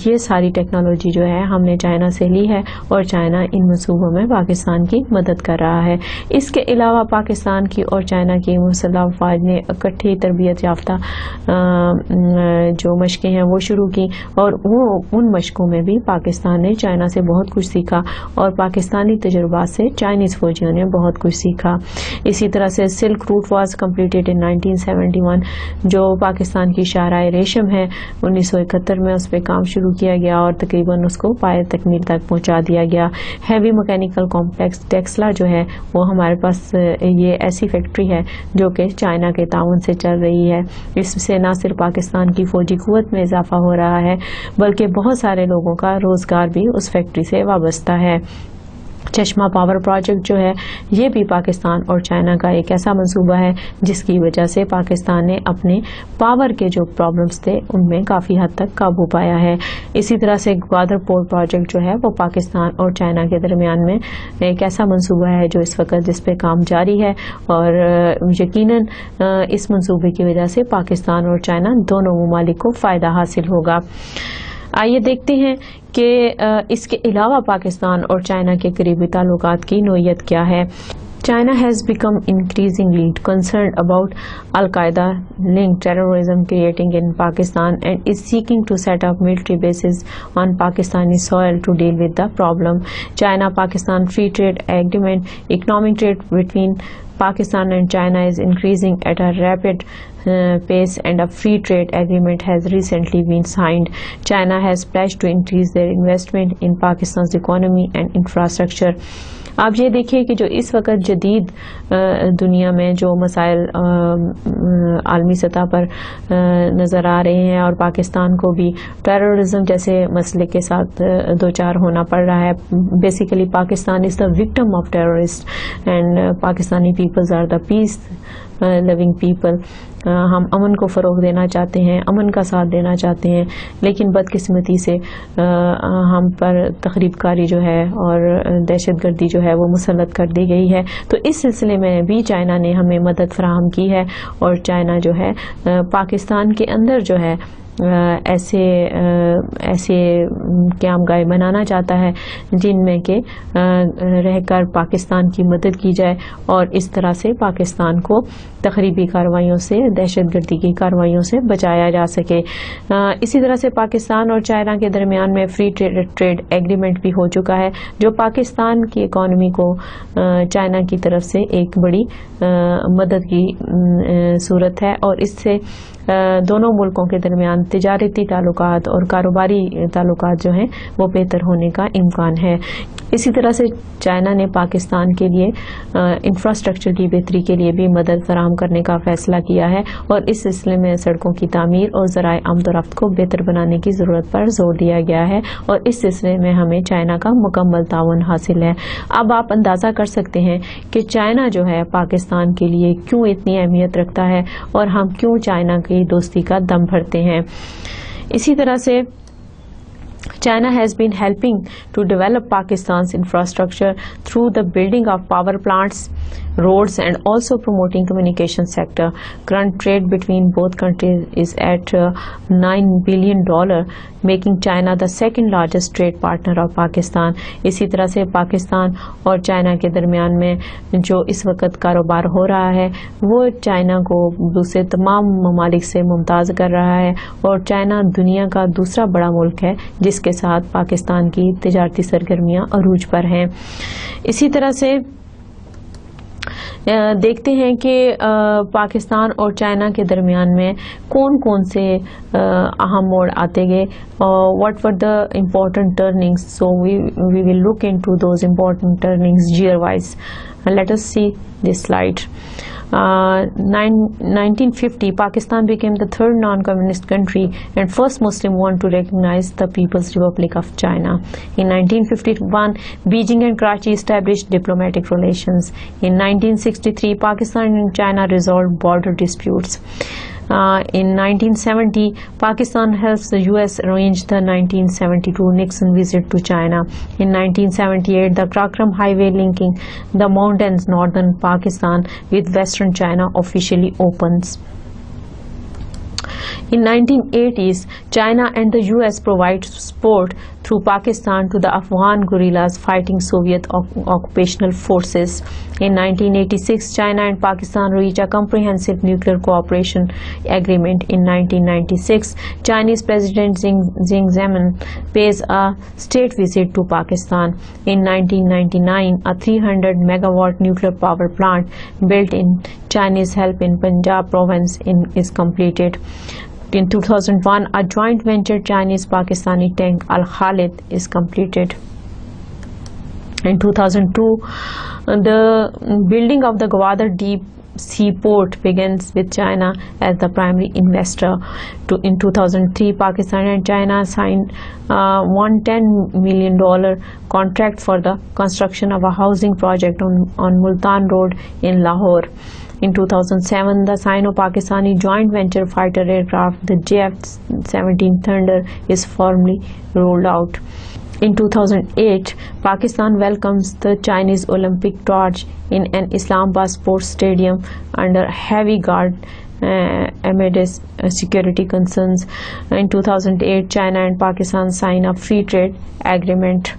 یہ ساری ٹیکنالوجی جو ہے ہم نے چائنا سے لی ہے اور چائنا ان منصوبوں میں پاکستان کی مدد کر رہا ہے. اس کے علاوہ پاکستان کی اور چائنا کی مسلح افواج نے اکٹھی تربیت یافتہ جو مشقیں ہیں وہ شروع کی, اور وہ ان مشقوں میں بھی پاکستان نے چائنا سے بہت کچھ سیکھا اور پاکستانی تجربات سے چائنیز فوجیوں نے بہت کچھ سیکھا. اسی طرح سے silk route was completed in 1971, جو پاکستان کی شاہراہ ریشم ہے 1971 میں اس پہ کام شروع کیا گیا اور تقریباً اس کو پایہ تکمیل تک پہنچا دیا گیا. ہیوی میکینیکل کمپلیکس ٹیکسلا جو ہے وہ ہمارے پاس یہ ایسی فیکٹری ہے جو کہ چائنا کے تعاون سے چل رہی ہے. اس سے نہ صرف پاکستان کی فوجی قوت میں اضافہ ہو رہا ہے بلکہ بہت سارے لوگوں کا روزگار بھی اس فیکٹری سے وابستہ ہے. چشمہ پاور پروجیکٹ جو ہے یہ بھی پاکستان اور چائنا کا ایک ایسا منصوبہ ہے جس کی وجہ سے پاکستان نے اپنے پاور کے جو پرابلمز تھے ان میں کافی حد تک قابو پایا ہے. اسی طرح سے گوادر پورٹ پروجیکٹ جو ہے وہ پاکستان اور چائنا کے درمیان میں ایک ایسا منصوبہ ہے جو اس وقت جس پہ کام جاری ہے, اور یقیناً اس منصوبے کی وجہ سے پاکستان اور چائنا دونوں ممالک کو فائدہ حاصل ہوگا. آئیے دیکھتے ہیں کہ اس کے علاوہ پاکستان اور چائنا کے قریبی تعلقات کی نوعیت کیا ہے. China has become increasingly concerned about Al-Qaeda-linked terrorism creating in Pakistan and is seeking to set up military bases on Pakistani soil to deal with the problem. China-Pakistan Free Trade Agreement, economic trade between Pakistan and China is increasing at a rapid pace and a free trade agreement has recently been signed. China has pledged to increase their investment in Pakistan's economy and infrastructure. آپ یہ دیکھیں کہ جو اس وقت جدید دنیا میں جو مسائل عالمی سطح پر نظر آ رہے ہیں اور پاکستان کو بھی ٹیررزم جیسے مسئلے کے ساتھ دوچار ہونا پڑ رہا ہے. Basically Pakistan is the victim of terrorist and Pakistani peoples are the peace loving people. ہم امن کو فروغ دینا چاہتے ہیں, امن کا ساتھ دینا چاہتے ہیں, لیکن بدقسمتی سے ہم پر تخریب کاری جو ہے اور دہشت گردی جو ہے وہ مسلط کر دی گئی ہے. تو اس سلسلے میں بھی چائنا نے ہمیں مدد فراہم کی ہے, اور چائنا جو ہے پاکستان کے اندر جو ہے ایسے قیام گاہ بنانا چاہتا ہے جن میں کہ رہ کر پاکستان کی مدد کی جائے اور اس طرح سے پاکستان کو تخریبی کارروائیوں سے, دہشت گردی کی کارروائیوں سے بچایا جا سکے. اسی طرح سے پاکستان اور چائنا کے درمیان میں فری ٹریڈ ایگریمنٹ بھی ہو چکا ہے جو پاکستان کی اکانومی کو چائنا کی طرف سے ایک بڑی مدد کی صورت ہے, اور اس سے دونوں ملکوں کے درمیان درمیان تجارتی تعلقات اور کاروباری تعلقات جو ہیں وہ بہتر ہونے کا امکان ہے. اسی طرح سے چائنا نے پاکستان کے لیے انفراسٹرکچر کی بہتری کے لیے بھی مدد فراہم کرنے کا فیصلہ کیا ہے اور اس سلسلے میں سڑکوں کی تعمیر اور ذرائع آمد و رفت کو بہتر بنانے کی ضرورت پر زور دیا گیا ہے اور اس سلسلے میں ہمیں چائنا کا مکمل تعاون حاصل ہے. اب آپ اندازہ کر سکتے ہیں کہ چائنا جو ہے پاکستان کے لیے کیوں اتنی اہمیت رکھتا ہے اور ہم کیوں چائنا کی دوستی کا دم بھرتے ہیں. اسی طرح سے China has been helping to develop Pakistan's infrastructure through the building of power plants, roads, and also promoting communication sector. Current trade between both countries is at $9 billion, making China the second largest trade partner of Pakistan. اسی طرح سے پاکستان اور چائنا کے درمیان میں جو اس وقت کاروبار ہو رہا ہے وہ چائنا کو دوسرے تمام ممالک سے ممتاز کر رہا ہے اور چائنا دنیا کا دوسرا بڑا ملک ہے جس کے ساتھ پاکستان کی تجارتی سرگرمیاں عروج پر ہیں. اسی طرح سے دیکھتے ہیں کہ پاکستان اور چائنا کے درمیان میں کون کون سے اہم موڑ آتے گئے. What were the important turnings, so we will look into those important turnings year wise. Let us see this slide. 1950, Pakistan became the third non-communist country and first Muslim one to recognize the People's Republic of China. In 1951, Beijing and Karachi established diplomatic relations. In 1963, Pakistan and China resolved border disputes. In 1970, Pakistan helps the US arrange the 1972 Nixon visit to China. In 1978, the Karakoram Highway linking the mountains northern Pakistan with western China officially opens. In 1980s, China and the US provide support through Pakistan to the Afghan guerrillas fighting Soviet occupational forces. In 1986, China and Pakistan reach a comprehensive nuclear cooperation agreement. In 1996, Chinese President Xi Jinping pays a state visit to Pakistan. In 1999, a 300 megawatt nuclear power plant built in Chinese help in Punjab province is completed. In 2001, a joint venture Chinese-Pakistani tank Al Khalid is completed. In 2002, the building of the Gwadar deep sea port begins with China as the primary investor. In 2003, Pakistan and China signed $110 million contract for the construction of a housing project on Multan Road in Lahore. In 2007, the Sino-Pakistani joint venture fighter aircraft, the JF-17 Thunder, is formally rolled out. In 2008, Pakistan welcomes the Chinese Olympic torch in an Islamabad sports stadium under heavy guard amid security concerns. In 2008, China and Pakistan sign a free trade agreement.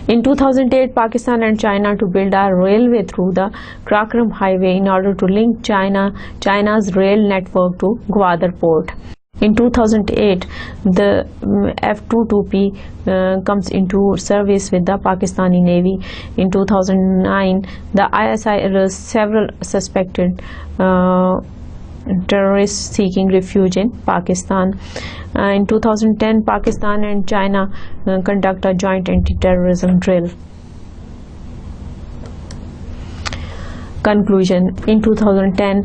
In 2008, Pakistan and China to build a railway through the Karakoram Highway in order to link China's rail network to Gwadar port. In 2008, the F-22P comes into service with the Pakistani Navy. In 2009, the ISI arrests several suspected terrorists seeking refuge in Pakistan. In 2010, Pakistan and China conduct a joint anti-terrorism drill. Conclusion. In 2010,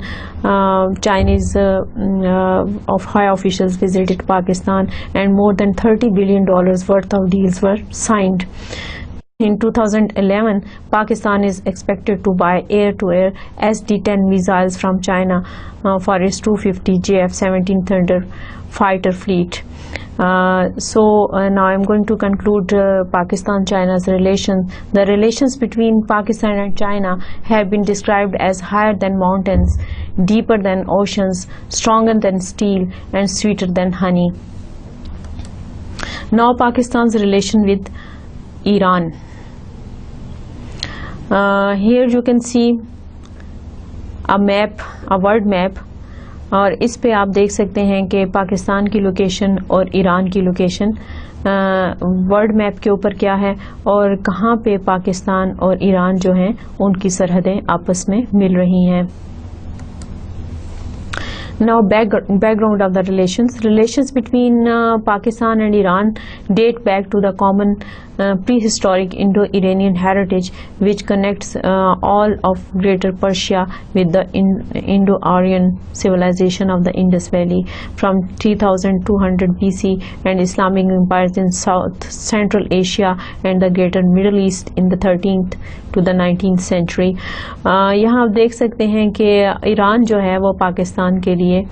Chinese of high officials visited Pakistan and more than $30 billion worth of deals were signed. In 2011, Pakistan is expected to buy air-to-air SD-10 missiles from China for its 250 JF-17 Thunder fighter fleet. So now I'm going to conclude Pakistan-China's relations. The relations between Pakistan and China have been described as higher than mountains, deeper than oceans, stronger than steel, and sweeter than honey. Now Pakistan's relation with Iran. Here you can see a map, a world map, اور اس پہ آپ دیکھ سکتے ہیں کہ پاکستان کی لوکیشن اور ایران کی لوکیشن ورلڈ میپ کے اوپر کیا ہے اور کہاں پہ پاکستان اور ایران جو ہیں ان کی سرحدیں آپس میں مل رہی ہیں. Now, background of the relations between Pakistan and Iran date back to the common prehistoric Indo-Iranian heritage, which connects all of Greater Persia with the Indo-Aryan civilization of the Indus Valley from 3200 BC and Islamic empires in South Central Asia and the Greater Middle East in the 13th to the 19th century. یہاں آپ دیکھ سکتے ہیں کہ ایران جو ہے وہ پاکستان کے لیے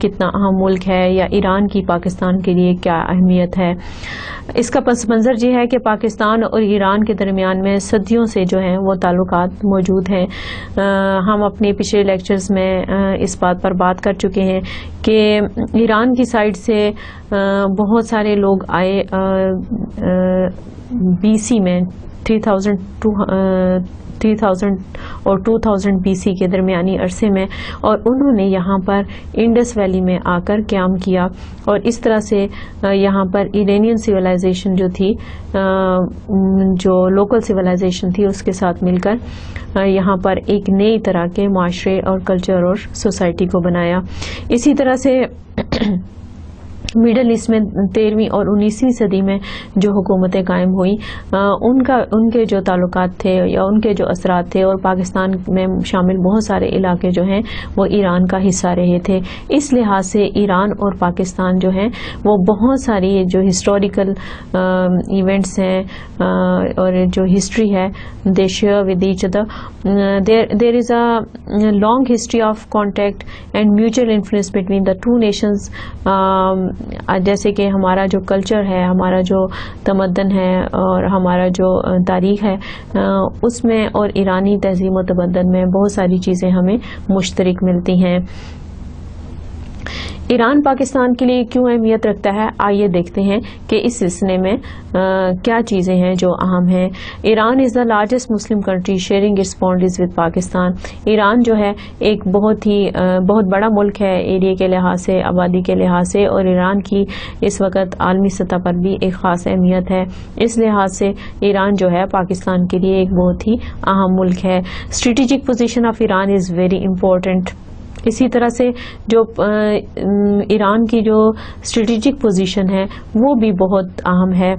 کتنا اہم ملک ہے، یا ایران کی پاکستان کے لیے کیا اہمیت ہے. اس کا پس منظر یہ ہے کہ پاکستان اور ایران کے درمیان میں صدیوں سے جو ہیں وہ تعلقات موجود ہیں. ہم اپنے پچھلے لیکچرز میں اس بات پر بات کر چکے ہیں کہ ایران کی سائڈ سے بہت سارے لوگ آئے BC میں 3000 اور 2000 BC کے درمیانی عرصے میں، اور انہوں نے یہاں پر انڈس ویلی میں آ کر قیام کیا، اور اس طرح سے یہاں پر ایرانین سویلائزیشن جو تھی، جو لوکل سویلائزیشن تھی، اس کے ساتھ مل کر یہاں پر ایک نئی طرح کے معاشرے اور کلچر اور سوسائٹی کو بنایا. اسی طرح سے مڈل ایسٹ میں 13ویں اور 19ویں صدی میں جو حکومتیں قائم ہوئیں، ان کے جو تعلقات تھے یا ان کے جو اثرات تھے، اور پاکستان میں شامل بہت سارے علاقے جو ہیں وہ ایران کا حصہ رہے تھے. اس لحاظ سے ایران اور پاکستان جو ہیں وہ بہت ساری جو ہسٹوریکل ایونٹس ہیں اور جو ہسٹری ہے، they share with each other. There is a long history of contact and mutual influence between the two nations. جیسے کہ ہمارا جو کلچر ہے، ہمارا جو تمدن ہے اور ہمارا جو تاریخ ہے، اس میں اور ایرانی تہذیب و تمدن میں بہت ساری چیزیں ہمیں مشترک ملتی ہیں. ایران پاکستان کے لیے کیوں اہمیت رکھتا ہے، آئیے دیکھتے ہیں کہ اس سلسلے میں کیا چیزیں ہیں جو اہم ہیں. Iran is the largest Muslim country sharing its boundaries with Pakistan. Iran جو ہے ایک بہت بڑا ملک ہے ایریا کے لحاظ سے، آبادی کے لحاظ سے، اور ایران کی اس وقت عالمی سطح پر بھی ایک خاص اہمیت ہے. اس لحاظ سے ایران جو ہے پاکستان کے لیے ایک بہت ہی اہم ملک ہے. Strategic position of Iran is very important. اسی طرح سے جو ایران کی جو اسٹریٹجک پوزیشن ہے وہ بھی بہت اہم ہے.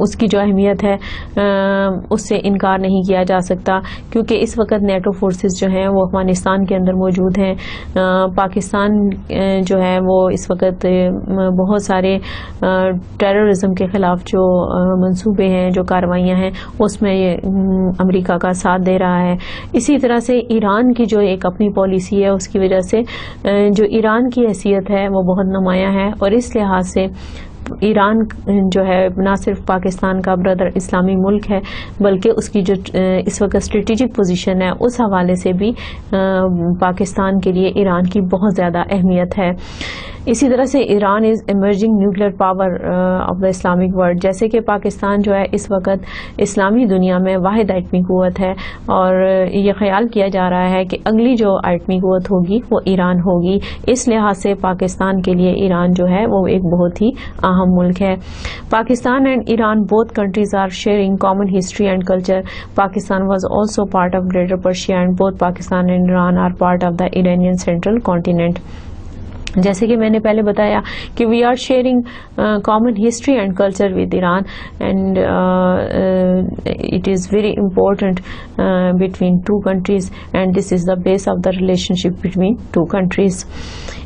اس کی جو اہمیت ہے اس سے انکار نہیں کیا جا سکتا، کیونکہ اس وقت نیٹو فورسز جو ہیں وہ افغانستان کے اندر موجود ہیں. پاکستان جو ہے وہ اس وقت بہت سارے ٹیررزم کے خلاف جو منصوبے ہیں، جو کارروائیاں ہیں، اس میں امریکہ کا ساتھ دے رہا ہے. اسی طرح سے ایران کی جو ایک اپنی پالیسی ہے، اس کی وجہ سے جو ایران کی حیثیت ہے وہ بہت نمایاں ہے، اور اس لحاظ سے ایران جو ہے نہ صرف پاکستان کا برادر اسلامی ملک ہے، بلکہ اس کی جو اس وقت اسٹریٹجک پوزیشن ہے اس حوالے سے بھی پاکستان کے لیے ایران کی بہت زیادہ اہمیت ہے. اسی طرح سے Iran is emerging nuclear power of the Islamic world. جیسے کہ پاکستان جو ہے اس وقت اسلامی دنیا میں واحد ایٹمی قوت ہے، اور یہ خیال کیا جا رہا ہے کہ اگلی جو ایٹمی قوت ہوگی وہ ایران ہوگی. اس لحاظ سے پاکستان کے لیے ایران جو ہے وہ ایک بہت ہی اہم ملک ہے. Pakistan and Iran both countries are sharing common history and culture. Pakistan was also part of greater Persia and both Pakistan and Iran are part of the Iranian central continent. جیسے کہ میں نے پہلے بتایا کہ we are sharing common history and culture with Iran, and it is very important between two countries, and this is the base of the relationship between two countries.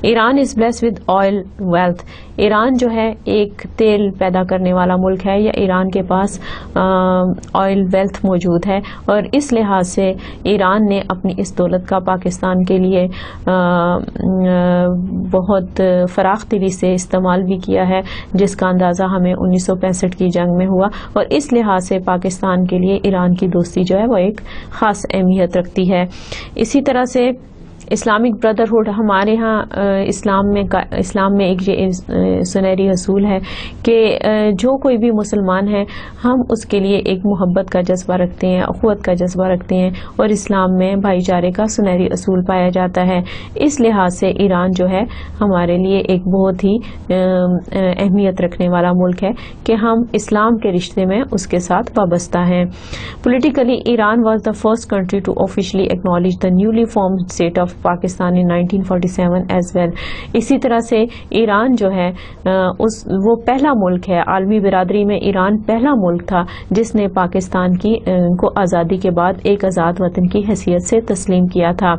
Iran is blessed with oil wealth. Iran جو ہے ایک تیل پیدا کرنے والا ملک ہے، یا ایران کے پاس آئل ویلتھ موجود ہے، اور اس لحاظ سے ایران نے اپنی اس دولت کا پاکستان کے لیے بہت فراخ دلی سے استعمال بھی کیا ہے، جس کا اندازہ ہمیں 1965 کی جنگ میں ہوا. اور اس لحاظ سے پاکستان کے لیے ایران کی دوستی جو ہے وہ ایک خاص اہمیت رکھتی ہے. اسی طرح سے اسلامک بردرہڈ، ہمارے ہاں اسلام میں ایک یہ سنہری اصول ہے کہ جو کوئی بھی مسلمان ہے ہم اس کے لیے ایک محبت کا جذبہ رکھتے ہیں، اخوت کا جذبہ رکھتے ہیں، اور اسلام میں بھائی چارے کا سنہری اصول پایا جاتا ہے. اس لحاظ سے ایران جو ہے ہمارے لیے ایک بہت ہی اہمیت رکھنے والا ملک ہے کہ ہم اسلام کے رشتے میں اس کے ساتھ وابستہ ہیں. Politically Iran was the first country to officially acknowledge the newly formed state of Pakistan in 1947 as well. اسی طرح سے ایران جو ہے وہ پہلا ملک ہے، عالمی برادری میں ایران پہلا ملک تھا جس نے پاکستان کو آزادی کے بعد ایک آزاد وطن کی حیثیت سے تسلیم کیا تھا.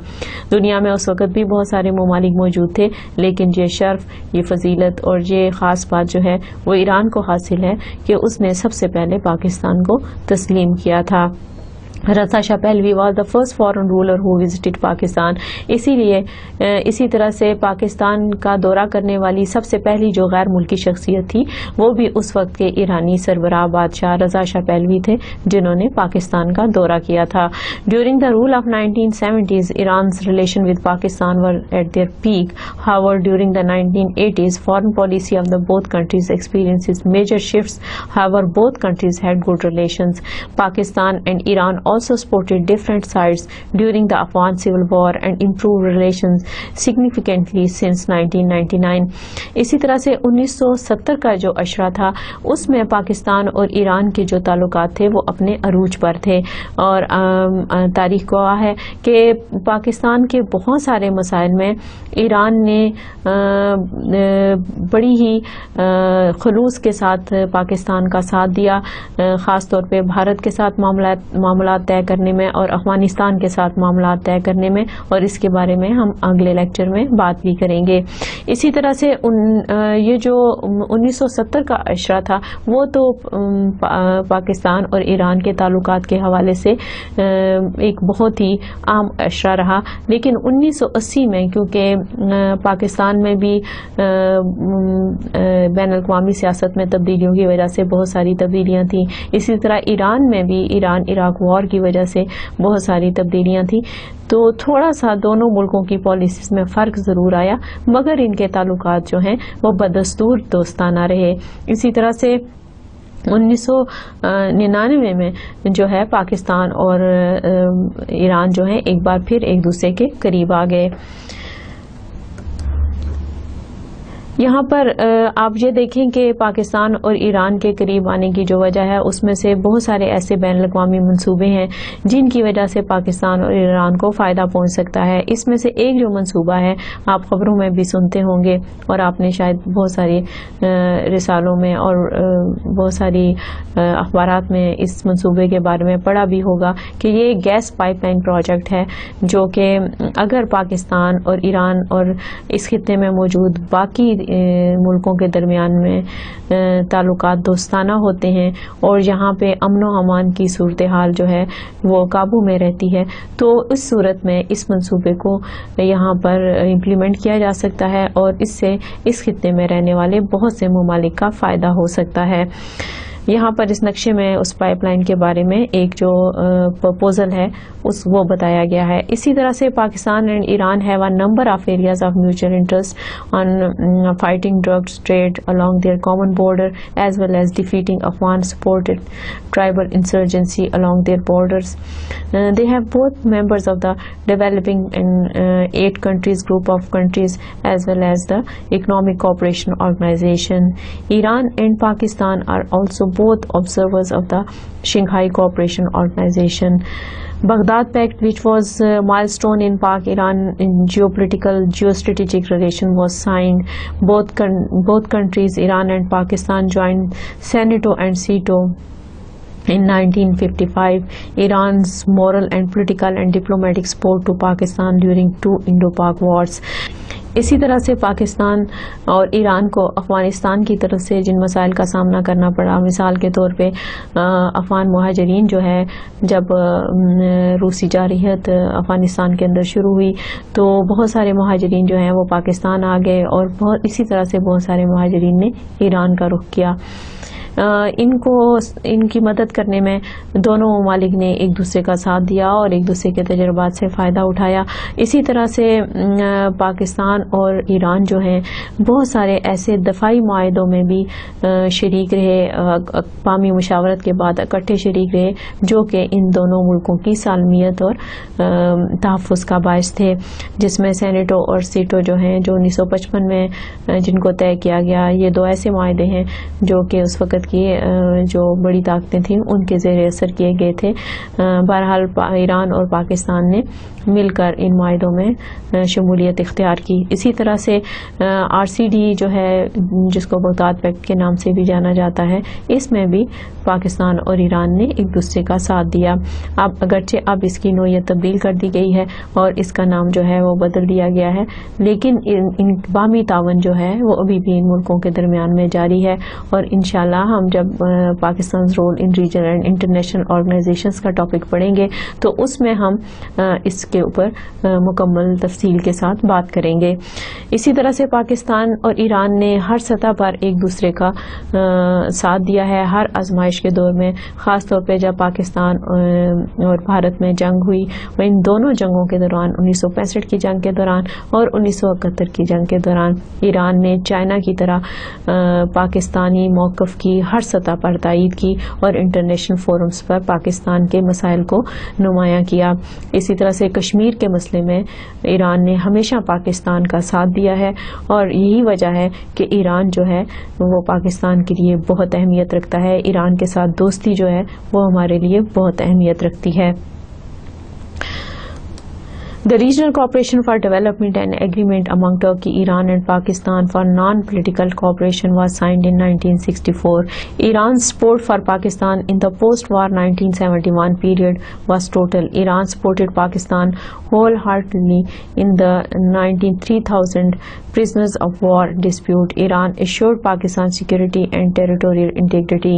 دنیا میں اس وقت بھی بہت سارے ممالک موجود تھے، لیکن یہ شرف، یہ فضیلت اور یہ خاص بات جو ہے وہ ایران کو حاصل ہے کہ اس نے سب سے پہلے پاکستان کو تسلیم کیا تھا. Reza Shah Pahlavi was the first foreign ruler who visited Pakistan. اسی طرح سے پاکستان کا دورہ کرنے والی سب سے پہلی جو غیر ملکی شخصیت تھی وہ بھی اس وقت کے ایرانی سربراہ بادشاہ رضا شاہ پہلوی تھے، جنہوں نے پاکستان کا دورہ کیا تھا. During the rule of 1970s Iran's relation with Pakistan were at their peak. However, during the 1980s foreign policy of the both countries experiences major shifts. However, both countries had good relations. Pakistan and Iran also supported different sides during the Afghan civil war and improved relations significantly since 1999. اسی طرح سے 1970 کا جو اشرہ تھا اس میں پاکستان اور ایران کے جو تعلقات تھے وہ اپنے عروج پر تھے، اور تاریخ گواہ ہے کہ پاکستان کے بہت سارے مسائل میں ایران نے بڑی ہی خلوص کے ساتھ پاکستان کا ساتھ دیا، خاص طور پہ بھارت کے ساتھ معاملات طے کرنے میں اور افغانستان کے ساتھ معاملات طے کرنے میں، اور اس کے بارے میں ہم اگلے لیکچر میں بات بھی کریں گے. اسی طرح سے یہ جو 1970 کا اشرہ تھا وہ تو پاکستان اور ایران کے تعلقات کے حوالے سے ایک بہت ہی عام اشرہ رہا، لیکن 1980 میں کیونکہ پاکستان میں بھی بین الاقوامی سیاست میں تبدیلیوں کی وجہ سے بہت ساری تبدیلیاں تھیں، اسی طرح ایران میں بھی ایران عراق وار کی وجہ سے بہت ساری تبدیلیاں تھیں، تو تھوڑا سا دونوں ملکوں کی پالیسیز میں فرق ضرور آیا، مگر ان کے تعلقات جو ہیں وہ بدستور دوستانہ رہے. اسی طرح سے 1999 میں جو ہے پاکستان اور ایران جو ہیں ایک بار پھر ایک دوسرے کے قریب آ گئے. یہاں پر آپ یہ دیکھیں کہ پاکستان اور ایران کے قریب آنے کی جو وجہ ہے اس میں سے بہت سارے ایسے بین الاقوامی منصوبے ہیں جن کی وجہ سے پاکستان اور ایران کو فائدہ پہنچ سکتا ہے. اس میں سے ایک جو منصوبہ ہے آپ خبروں میں بھی سنتے ہوں گے اور آپ نے شاید بہت ساری رسالوں میں اور بہت ساری اخبارات میں اس منصوبے کے بارے میں پڑھا بھی ہوگا کہ یہ گیس پائپ لائن پروجیکٹ ہے، جو کہ اگر پاکستان اور ایران اور اس خطے میں موجود باقی ملکوں کے درمیان میں تعلقات دوستانہ ہوتے ہیں اور یہاں پہ امن و امان کی صورتحال جو ہے وہ قابو میں رہتی ہے، تو اس صورت میں اس منصوبے کو یہاں پر امپلیمنٹ کیا جا سکتا ہے اور اس سے اس خطے میں رہنے والے بہت سے ممالک کا فائدہ ہو سکتا ہے. یہاں پر اس نقشے میں اس پائپ لائن کے بارے میں ایک جو پرپوزل ہے وہ بتایا گیا ہے. اسی طرح سے Pakistan and Iran have a number of areas of mutual interest on fighting drugs trade along their common border as well as defeating Afghan supported tribal insurgency along their borders. They have both members of the developing and 8 countries group of countries as well as the Economic Cooperation Organization. Iran and Pakistan are also both observers of the Shanghai Cooperation Organization. Baghdad Pact, which was a milestone in Pak-Iran geostrategic relation, was signed. Both countries, Iran and Pakistan, joined SENATO and SEATO in 1955. Iran's moral and political and diplomatic support to Pakistan during 2 Indo-Pak wars. اسی طرح سے پاکستان اور ایران کو افغانستان کی طرف سے جن مسائل کا سامنا کرنا پڑا، مثال کے طور پہ افغان مہاجرین جو ہے جب روسی جارحیت افغانستان کے اندر شروع ہوئی تو بہت سارے مہاجرین جو ہیں وہ پاکستان آ گئے اور اسی طرح سے بہت سارے مہاجرین نے ایران کا رخ کیا. ان کی مدد کرنے میں دونوں ممالک نے ایک دوسرے کا ساتھ دیا اور ایک دوسرے کے تجربات سے فائدہ اٹھایا. اسی طرح سے پاکستان اور ایران جو ہیں بہت سارے ایسے دفاعی معاہدوں میں بھی شریک رہے، اقوامی مشاورت کے بعد اکٹھے شریک رہے، جو کہ ان دونوں ملکوں کی سالمیت اور تحفظ کا باعث تھے، جس میں سینیٹو اور سیٹو جو ہیں جو 1955 میں جن کو طے کیا گیا. یہ 2 ایسے معاہدے ہیں جو کہ اس وقت بھارت کی جو بڑی طاقتیں تھیں ان کے زیر اثر کیے گئے تھے. بہرحال ایران اور پاکستان نے مل کر ان معاہدوں میں شمولیت اختیار کی. اسی طرح سے RCD جو ہے جس کو بغداد پیکٹ کے نام سے بھی جانا جاتا ہے, اس میں بھی پاکستان اور ایران نے ایک دوسرے کا ساتھ دیا. اب اگرچہ اب اس کی نوعیت تبدیل کر دی گئی ہے اور اس کا نام جو ہے وہ بدل دیا گیا ہے, لیکن ان باہمی تعاون جو ہے وہ ابھی بھی ان ملکوں کے درمیان میں جاری ہے. اور انشاءاللہ ہم جب Pakistan role in regional and international organisations کا ٹاپک پڑھیں گے تو اس میں ہم اس کے اوپر مکمل تفصیل کے ساتھ بات کریں گے. اسی طرح سے پاکستان اور ایران نے ہر سطح پر ایک دوسرے کا ساتھ دیا ہے ہر آزمائش کے دور میں, خاص طور پہ جب پاکستان اور بھارت میں جنگ ہوئی. ان دونوں جنگوں کے دوران 1965 کی جنگ کے دوران اور 1971 کی جنگ کے دوران ایران نے چائنا کی طرح پاکستانی موقف کی ہر سطح پر تائید کی اور انٹرنیشنل فورمز پر پاکستان کے مسائل کو نمایاں کیا. اسی طرح سے کشمیر کے مسئلے میں ایران نے ہمیشہ پاکستان کا ساتھ دیا ہے اور یہی وجہ ہے کہ ایران جو ہے وہ پاکستان کے لیے بہت اہمیت رکھتا ہے. ایران کے ساتھ دوستی جو ہے وہ ہمارے لیے بہت اہمیت رکھتی ہے. The Regional Cooperation for Development and Agreement among Turkey, Iran and Pakistan for non-political cooperation was signed in 1964. Iran's support for Pakistan in the post-war 1971 period was total. Iran supported Pakistan wholeheartedly in the 3,000 prisoners of war dispute. Iran assured Pakistan security and territorial integrity.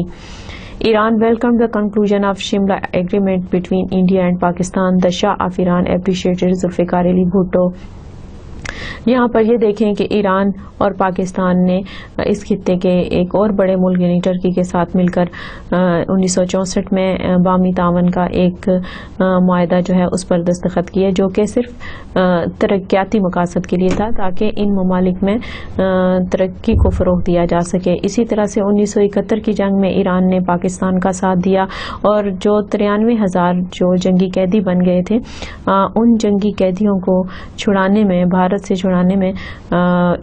Iran welcomed the conclusion of Shimla Agreement between India and Pakistan. The Shah of Iran appreciated Zulfikar Ali Bhutto. یہاں پر یہ دیکھیں کہ ایران اور پاکستان نے اس خطے کے ایک اور بڑے ملک یعنی ٹرکی کے ساتھ مل کر 1964 میں باہمی تعاون کا ایک معاہدہ جو ہے اس پر دستخط کیے, جو کہ صرف ترقیاتی مقاصد کے لیے تھا تاکہ ان ممالک میں ترقی کو فروغ دیا جا سکے. اسی طرح سے 1971 کی جنگ میں ایران نے پاکستان کا ساتھ دیا اور جو 93,000 جو جنگی قیدی بن گئے تھے ان جنگی قیدیوں کو چھڑانے میں بھارت سے چھڑانے میں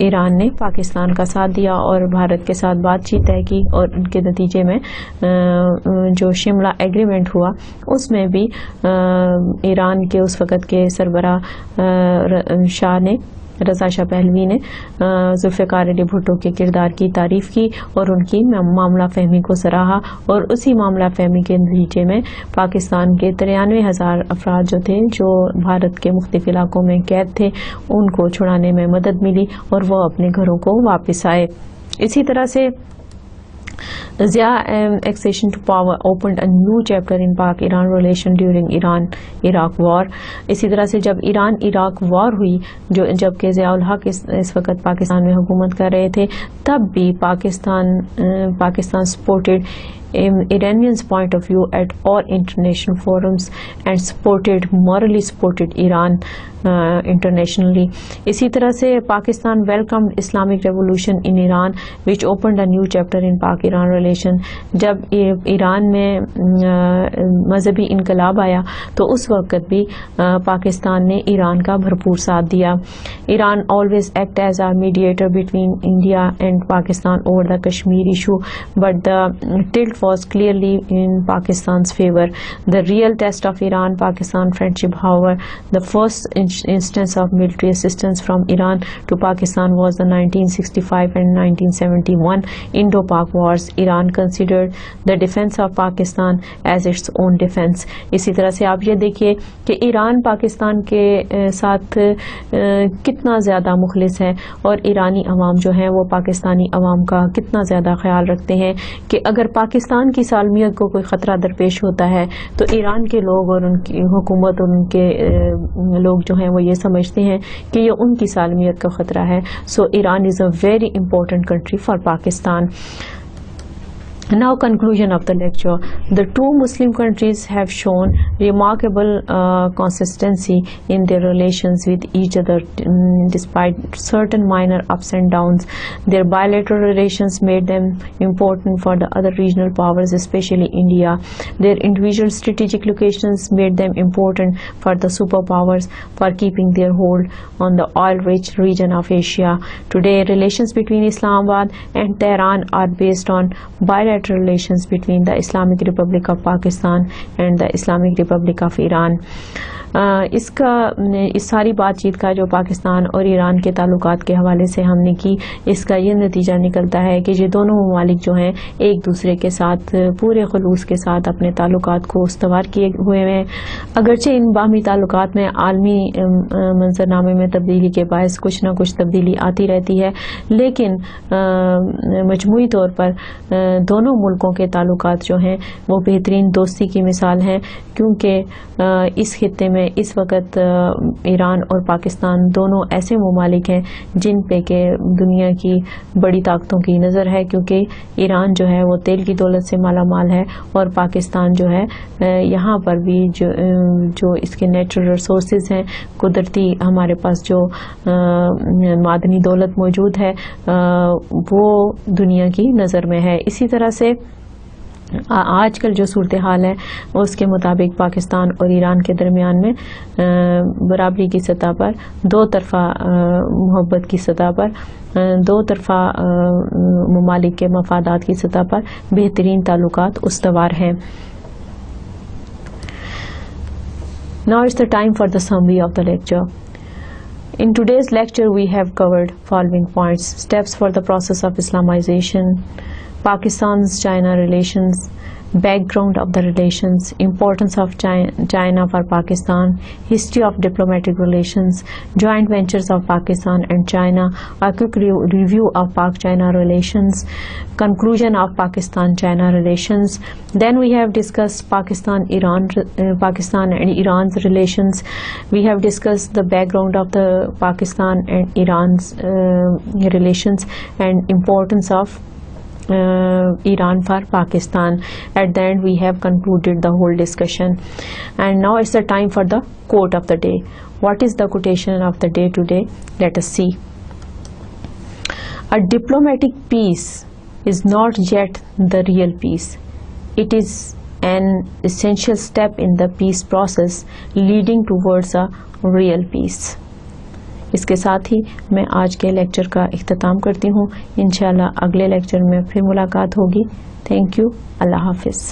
ایران نے پاکستان کا ساتھ دیا اور بھارت کے ساتھ بات چیت طے کی اور ان کے نتیجے میں جو شملہ ایگریمنٹ ہوا اس میں بھی ایران کے اس وقت کے سربراہ رضا شاہ پہلوی نے ذوالفقار علی بھٹو کے کردار کی تعریف کی اور ان کی معاملہ فہمی کو سراہا, اور اسی معاملہ فہمی کے نتیجے میں پاکستان کے 93,000 افراد جو تھے جو بھارت کے مختلف علاقوں میں قید تھے ان کو چھڑانے میں مدد ملی اور وہ اپنے گھروں کو واپس آئے. اسی طرح سے Zia accession to power opened a new chapter in Pak-Iran relation during Iran-Iraq war. اسی طرح سے جب ایران عراق وار ہوئی جب کہ ضیاء الحق اس وقت پاکستان میں حکومت کر رہے تھے, تب بھی Pakistan supported Iranians' point of view at all international forums and morally supported Iran internationally. اسی طرح سے Pakistan welcomed Islamic Revolution in Iran which opened a new chapter in Pak-Iran relation. جب ایران میں مذہبی انقلاب آیا تو اس وقت بھی پاکستان نے ایران کا بھرپور ساتھ دیا. Iran always act as a mediator between India and Pakistan over the Kashmir issue, but the tilt was clearly in Pakistan's favor. The real test of Iran-Pakistan friendship, however, the first instance of military assistance from Iran to Pakistan was the 1965 and 1971 Indo-Pak wars. Iran considered the defense of Pakistan as its own defense. اسی طرح سے آپ یہ دیکھیے کہ ایران پاکستان کے ساتھ کتنا زیادہ مخلص ہے اور ایرانی عوام جو ہیں وہ پاکستانی عوام کا کتنا زیادہ خیال رکھتے ہیں کہ اگر پاکستان کی سالمیت کو کوئی خطرہ درپیش ہوتا ہے تو ایران کے لوگ اور ان کی حکومت اور ان کے لوگ جو ہیں وہ یہ سمجھتے ہیں کہ یہ ان کی سالمیت کا خطرہ ہے. So Iran is a very important country for Pakistan. Now conclusion of the lecture. The two Muslim countries have shown remarkable consistency in their relations with each other despite certain minor ups and downs. Their bilateral relations made them important for the other regional powers, especially India. Their individual strategic locations made them important for the superpowers for keeping their hold on the oil-rich region of Asia. Today, relations between Islamabad and Tehran are based on bilateral bilateral relations between the Islamic Republic of Pakistan and the Islamic Republic of Iran. اس ساری بات چیت کا جو پاکستان اور ایران کے تعلقات کے حوالے سے ہم نے کی، اس کا یہ نتیجہ نکلتا ہے کہ یہ دونوں ممالک جو ہیں ایک دوسرے کے ساتھ پورے خلوص کے ساتھ اپنے تعلقات کو استوار کیے ہوئے ہیں. اگرچہ ان باہمی تعلقات میں عالمی منظرنامے میں تبدیلی کے باعث کچھ نہ کچھ تبدیلی آتی رہتی ہے، لیکن مجموعی طور پر دونوں ملکوں کے تعلقات جو ہیں وہ بہترین دوستی کی مثال ہیں، کیونکہ اس خطے میں اس وقت ایران اور پاکستان دونوں ایسے ممالک ہیں جن پہ کہ دنیا کی بڑی طاقتوں کی نظر ہے، کیونکہ ایران جو ہے وہ تیل کی دولت سے مالا مال ہے، اور پاکستان جو ہے یہاں پر بھی جو اس کے نیچرل ریسورسز ہیں، قدرتی ہمارے پاس جو معدنی دولت موجود ہے وہ دنیا کی نظر میں ہے. اسی طرح سے آج کل جو صورتحال ہے اس کے مطابق پاکستان اور ایران کے درمیان میں برابری کی سطح پر، دو طرفہ محبت کی سطح پر، دو طرفہ ممالک کے مفادات کی سطح پر بہترین تعلقات استوار ہیں. Now it's the time for the summary of the lecture. In today's lecture we have covered following points: steps for the process of Islamization, Pakistan's China relations, background of the relations, importance of China for Pakistan, history of diplomatic relations, joint ventures of Pakistan and China, a quick review of Pak-China relations, conclusion of Pakistan-China relations. Then we have discussed Pakistan and Iran's relations. We have discussed the background of the Pakistan and Iran's relations and importance of Iran for Pakistan. At the end we have concluded the whole discussion, and now it's the time for the quote of the day. What is the quotation of the day today? Let us see. A diplomatic peace is not yet the real peace. It is an essential step in the peace process leading towards a real peace. اس کے ساتھ ہی میں آج کے لیکچر کا اختتام کرتی ہوں. انشاءاللہ اگلے لیکچر میں پھر ملاقات ہوگی. Thank you. اللہ حافظ.